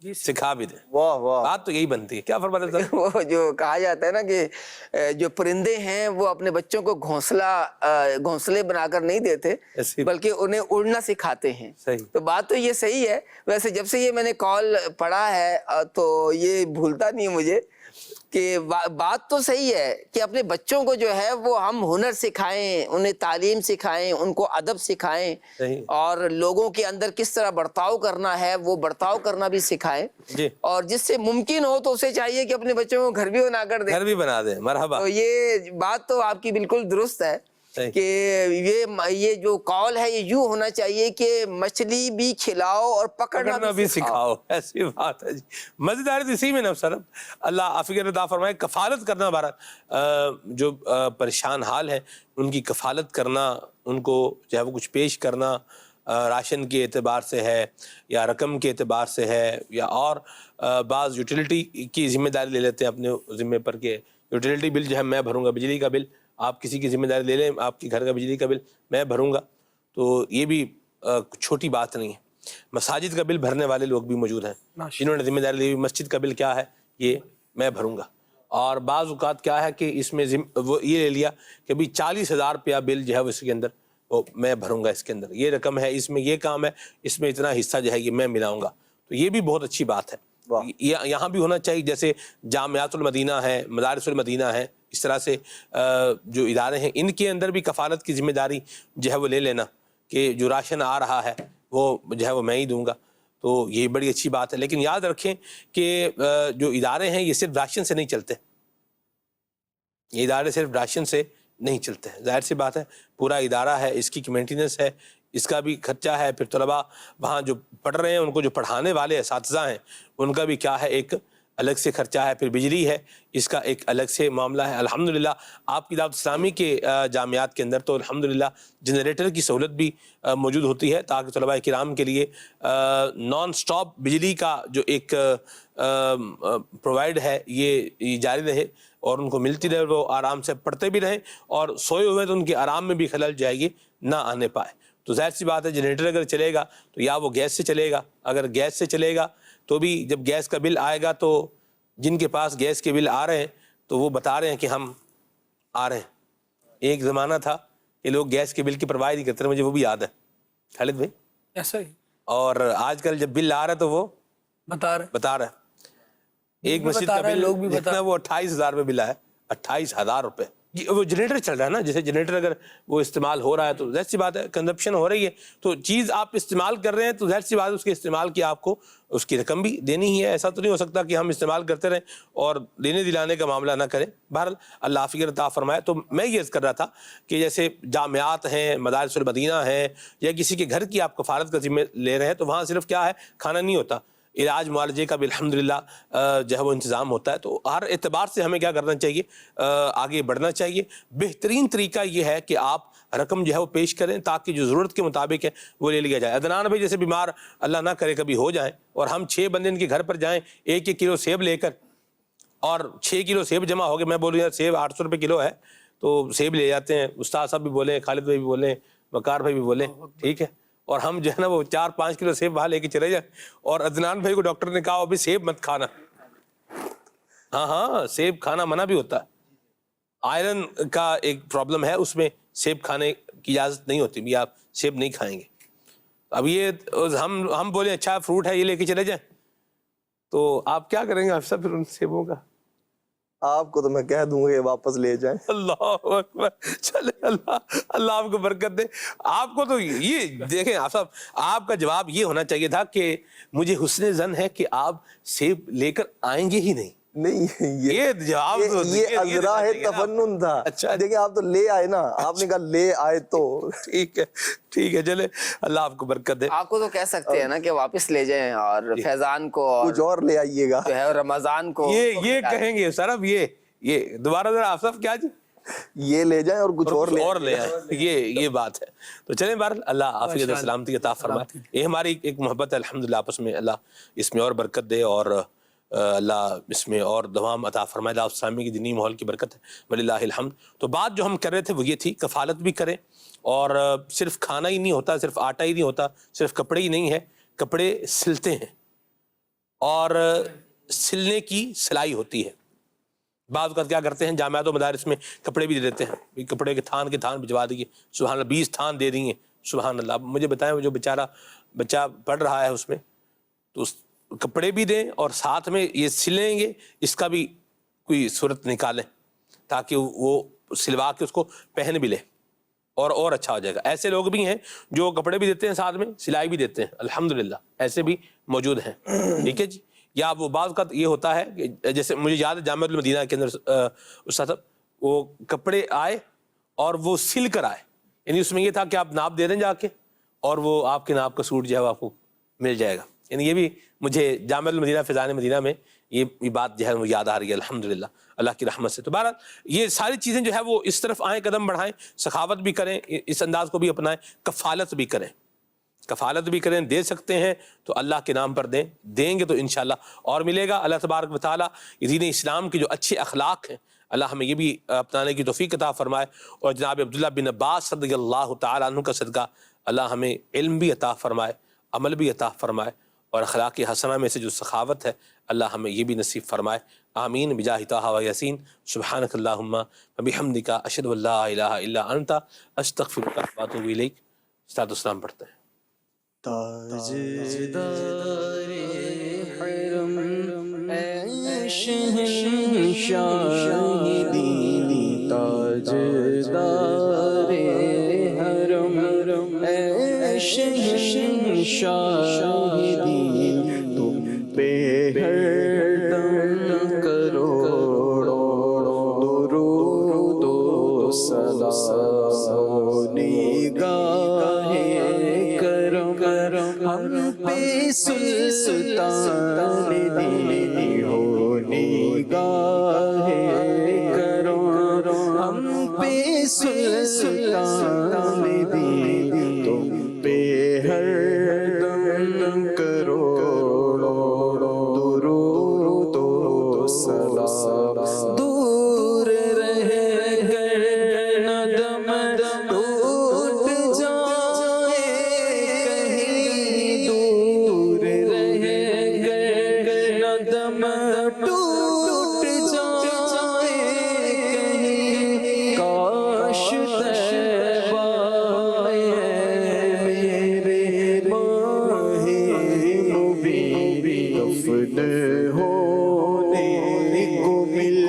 سکھا بھی دیں. واہ واہ، بات تو یہی بنتی ہے. کیا فرماتے ہیں؟ وہ جو کہا جاتا ہے نا کہ جو پرندے ہیں وہ اپنے بچوں کو گھونسلے بنا کر نہیں دیتے بلکہ انہیں اڑنا سکھاتے ہیں. تو بات تو یہ صحیح ہے. ویسے جب سے یہ میں نے کال پڑھا ہے تو یہ بھولتا نہیں مجھے کہ بات تو صحیح ہے کہ اپنے بچوں کو جو ہے وہ ہم ہنر سکھائیں، انہیں تعلیم سکھائیں، ان کو ادب سکھائیں، اور لوگوں کے اندر کس طرح برتاؤ کرنا ہے وہ برتاؤ کرنا بھی سکھائیں. اور جس سے ممکن ہو تو اسے چاہیے کہ اپنے بچوں کو گھر بھی بنا کر دیں. گھر بھی بنا دیں. مرحبا. تو یہ بات تو آپ کی بالکل درست ہے. کہ یہ جو قول ہے یہ یوں ہونا چاہیے کہ مچھلی بھی کھلاؤ اور پکڑنا بھی سکھاؤ. ایسی بات ہے جی. مزیدار اسی میں نا سر اللہ عافیت عطا فرمائے. کفالت کرنا ہمارا جو پریشان حال ہے ان کی کفالت کرنا, ان کو جو ہے وہ کچھ پیش کرنا راشن کے اعتبار سے ہے یا رقم کے اعتبار سے ہے یا اور بعض یوٹیلیٹی کی ذمہ داری لے لیتے ہیں اپنے ذمے پر کہ یوٹیلیٹی بل جو ہے میں بھروں گا, بجلی کا بل آپ کسی کی ذمہ داری لے لیں, آپ کے گھر کا بجلی کا بل میں بھروں گا. تو یہ بھی چھوٹی بات نہیں ہے. مساجد کا بل بھرنے والے لوگ بھی موجود ہیں جنہوں نے ذمہ داری لی, مسجد کا بل کیا ہے یہ میں بھروں گا. اور بعض اوقات کیا ہے کہ اس میں وہ یہ لے لیا کہ بھی 40,000 روپیہ بل جو ہے وہ اس کے اندر وہ میں بھروں گا, اس کے اندر یہ رقم ہے, اس میں یہ کام ہے, اس میں اتنا حصہ جو ہے یہ میں ملاؤں گا. تو یہ بھی بہت اچھی بات ہے. یہاں بھی ہونا چاہیے, جیسے جامعات المدینہ ہے, مدارس المدینہ ہے, اس طرح سے جو ادارے ہیں ان کے اندر بھی کفالت کی ذمہ داری جو ہے وہ لے لینا کہ جو راشن آ رہا ہے وہ جو ہے وہ میں ہی دوں گا. تو یہ بڑی اچھی بات ہے. لیکن یاد رکھیں کہ جو ادارے ہیں یہ صرف راشن سے نہیں چلتے, یہ ادارے صرف راشن سے نہیں چلتے ہیں. ظاہر سی بات ہے پورا ادارہ ہے, اس کی مینٹیننس ہے, اس کا بھی خرچہ ہے. پھر طلباء وہاں جو پڑھ رہے ہیں ان کو جو پڑھانے والے اساتذہ ہیں ان کا بھی کیا ہے ایک الگ سے خرچہ ہے. پھر بجلی ہے, اس کا ایک الگ سے معاملہ ہے. الحمدللہ آپ کی دعوت اسلامی کے جامعات کے اندر تو الحمدللہ جنریٹر کی سہولت بھی موجود ہوتی ہے تاکہ طلباء کرام کے لیے نان سٹاپ بجلی کا جو ایک پرووائڈ ہے یہ جاری رہے اور ان کو ملتی رہے, وہ آرام سے پڑھتے بھی رہیں اور سوئے ہوئے تو ان کے آرام میں بھی خلل جائے گی نہ آنے پائے. تو ظاہر سی بات ہے جنریٹر اگر چلے گا تو یا وہ گیس سے چلے گا, اگر گیس سے چلے گا تو بھی جب گیس کا بل آئے گا تو جن کے پاس گیس کے بل آ رہے ہیں تو وہ بتا رہے ہیں کہ ہم آ رہے ہیں. ایک زمانہ تھا کہ لوگ گیس کے بل کی پرواہ نہیں کرتے, مجھے وہ بھی یاد ہے خالد بھائی ایسا ہی. اور آج کل جب بل آ رہا ہے تو وہ بتا رہا ہے. ایک مسجد کا بل لوگ بھی بتا وہ 28,000 روپے بل ہے, 28,000 روپے. وہ جنریٹر چل رہا ہے نا, جیسے جنریٹر اگر وہ استعمال ہو رہا ہے تو ظاہر سی بات ہے کنزمپشن ہو رہی ہے, تو چیز آپ استعمال کر رہے ہیں تو ظاہر سی بات ہے اس کے استعمال کی آپ کو اس کی رقم بھی دینی ہی ہے. ایسا تو نہیں ہو سکتا کہ ہم استعمال کرتے رہیں اور دینے دلانے کا معاملہ نہ کریں. بہرحال اللہ عافیت عطا فرمائے. تو میں یہ عرض کر رہا تھا کہ جیسے جامعات ہیں, مدارس المدینہ ہیں, یا کسی کے گھر کی آپ کفالت کا ذمہ لے رہے ہیں تو وہاں صرف کیا ہے کھانا نہیں ہوتا, علاج معالجے کا بھی الحمدللہ جو ہے وہ انتظام ہوتا ہے. تو ہر اعتبار سے ہمیں کیا کرنا چاہیے, آگے بڑھنا چاہیے. بہترین طریقہ یہ ہے کہ آپ رقم جو ہے وہ پیش کریں تاکہ جو ضرورت کے مطابق ہے وہ لے لیا جائے. عدنان بھائی جیسے بیمار اللہ نہ کرے کبھی ہو جائیں اور ہم 6 بندے ان کے گھر پر جائیں 1-1 کلو سیب لے کر, اور 6 کلو سیب جمع ہو گئے, میں بولوں یار سیب 800 روپے کلو ہے تو سیب لے جاتے ہیں. استاد صاحب بھی بولیں, خالد بھائی بھی بولیں, وقار بھائی بھی بولیں, ٹھیک ہے, اور ہم جو ہے نا وہ 4-5 کلو سیب وہاں لے کے چلے جائیں. اور عدنان بھائی کو ڈاکٹر نے کہا ابھی سیب مت کھانا, ہاں سیب کھانا منع بھی ہوتا ہے. آئرن کا ایک پرابلم ہے, اس میں سیب کھانے کی اجازت نہیں ہوتی, بھی آپ سیب نہیں کھائیں گے. اب یہ ہم بولیں اچھا فروٹ ہے یہ لے کے چلے جائیں تو آپ کیا کریں گے حافظ پھر ان سیبوں کا؟ آپ کو تو میں کہہ دوں گا یہ واپس لے جائیں. اللہ اکبر, چلے اللہ آپ کو برکت دے. آپ کو تو یہ دیکھیں صاحب, آپ کا جواب یہ ہونا چاہیے تھا کہ مجھے حسن ظن ہے کہ آپ سیب لے کر آئیں گے ہی نہیں. یہ جواب یہ ازراہ تفنن تھا. اچھا دیکھیں آپ تو لے آئے نا, آپ نے کہا لے آئے تو ٹھیک ہے, چلے اللہ آپ کو برکت دے. آپ کو تو کہہ سکتے ہیں نا کہ واپس لے جائیں اور فیضان کو کچھ اور لے آئیے گا جو ہے رمضان کو یہ کہیں گے سر. اب یہ دوبارہ ذرا آپ سب کیا جی یہ لے جائیں اور کچھ اور لے آئیں, یہ بات ہے. تو چلیں بہرحال اللہ عافیت و سلامتی عطا فرمائے. یہ ہماری ایک محبت ہے الحمدللہ آپس میں, اللہ اس میں اور برکت دے اور اللہ اس میں اور دوام عطا فرمائے. اللہ اسلامی کی دینی ماحول کی برکت ہے وللہ الحمد. تو بات جو ہم کر رہے تھے وہ یہ تھی کفالت بھی کریں, اور صرف کھانا ہی نہیں ہوتا, صرف آٹا ہی نہیں ہوتا, صرف کپڑے ہی نہیں ہے, کپڑے سلتے ہیں اور سلنے کی سلائی ہوتی ہے. بعض اوقات کیا کرتے ہیں جامعات و مدارس میں کپڑے بھی دے دیتے ہیں, کپڑے کے تھان بھجوا دیے, سبحان اللہ 20 تھان دے دیے, سبحان اللہ. مجھے بتائیں وہ جو بیچارہ بچہ پڑھ رہا ہے اس میں, تو کپڑے بھی دیں اور ساتھ میں یہ سلیں گے, اس کا بھی کوئی صورت نکالیں تاکہ وہ سلوا کے اس کو پہن بھی لے اور اچھا ہو جائے گا. ایسے لوگ بھی ہیں جو کپڑے بھی دیتے ہیں ساتھ میں سلائی بھی دیتے ہیں, الحمدللہ ایسے بھی موجود ہیں, ٹھیک ہے جی. یا وہ بعض کا یہ ہوتا ہے کہ جیسے مجھے یاد ہے جامعۃ المدینہ کے اندر استاد صاحب وہ کپڑے آئے اور وہ سل کر آئے، یعنی اس میں یہ تھا کہ آپ ناپ دے دیں جا کے اور وہ آپ کے ناپ کا سوٹ جو ہے وہ آپ کو مل جائے گا. یعنی یہ بھی مجھے جامع المدینہ فیضان مدینہ میں یہ بات جو ہے وہ یاد آ رہی ہے الحمدللہ اللہ کی رحمت سے. تو بہرحال یہ ساری چیزیں جو ہے وہ اس طرف آئیں، قدم بڑھائیں، سخاوت بھی کریں، اس انداز کو بھی اپنائیں، کفالت بھی کریں، کفالت بھی کریں. دے سکتے ہیں تو اللہ کے نام پر دیں گے تو انشاءاللہ اور ملے گا. اللہ تبارک و تعالیٰ یہ دین اسلام کے جو اچھے اخلاق ہیں اللہ ہمیں یہ بھی اپنانے کی توفیق عطا فرمائے، اور جناب عبداللہ بن عباس رضی اللہ تعالیٰ عنہ کا صدقہ اللہ ہمیں علم بھی عطا فرمائے، عمل بھی عطا فرمائے، اور اخلاق حسنہ میں سے جو سخاوت ہے اللہ ہمیں یہ بھی نصیب فرمائے. آمین بجاہ طہ و یاسین. سبحانک اللہم و بحمدک اشہد ان لا الہ الا انت استغفرک و اتوب الیک. صلاۃ والسلام پڑھتے ہیں. تاجدار حرم اے شہنشاہ دین، تاجدار حرم اے شہنشاہ دین، تم پہ ہر دم کروڑوں درود و سلام نگاہ ہم پہ سلطان دین ہو نگاہ کرو، ہم پہ سلطان دین تم پہ ہر دم کروڑوں درود و سلام. دور رہ گر ندم ٹوٹ جائے، کہیں دور رہ گر ندم ٹوٹ جائے، کہیں کاش طیبہ میرے ماہ مبین دفن ہونے کو مل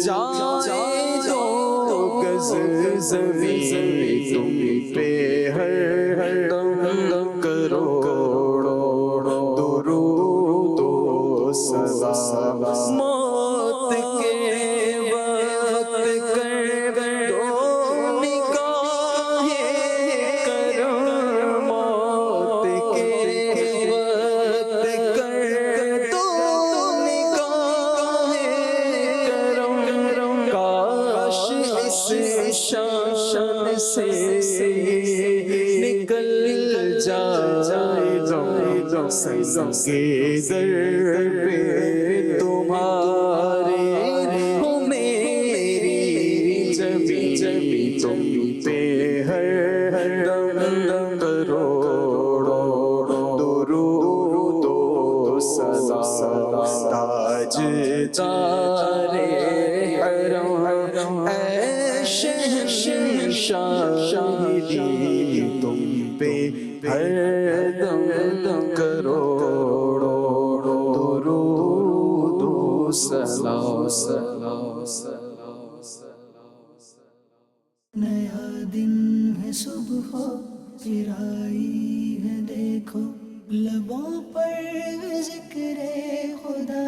جائے جو گز زمین، تم پہ ہر دم کروڑوں درود و سلام. موت کے وقت کر دو نگاہ کرم، موت کے وقت کر دو نگاہ کرم، کاش اس شان سے نکل جائے سنگے در پہ تمہارے ہو میری جبی، تم پہ ہر دم کروڑوں درود و سلام. تاجدار حرم اے شہنشاہ دین، تم پہ ہر دم کروڑوں درود و سلام. نیا دن ہے صبح پھر آئی ہے دیکھو، لبوں پر ذکر خدا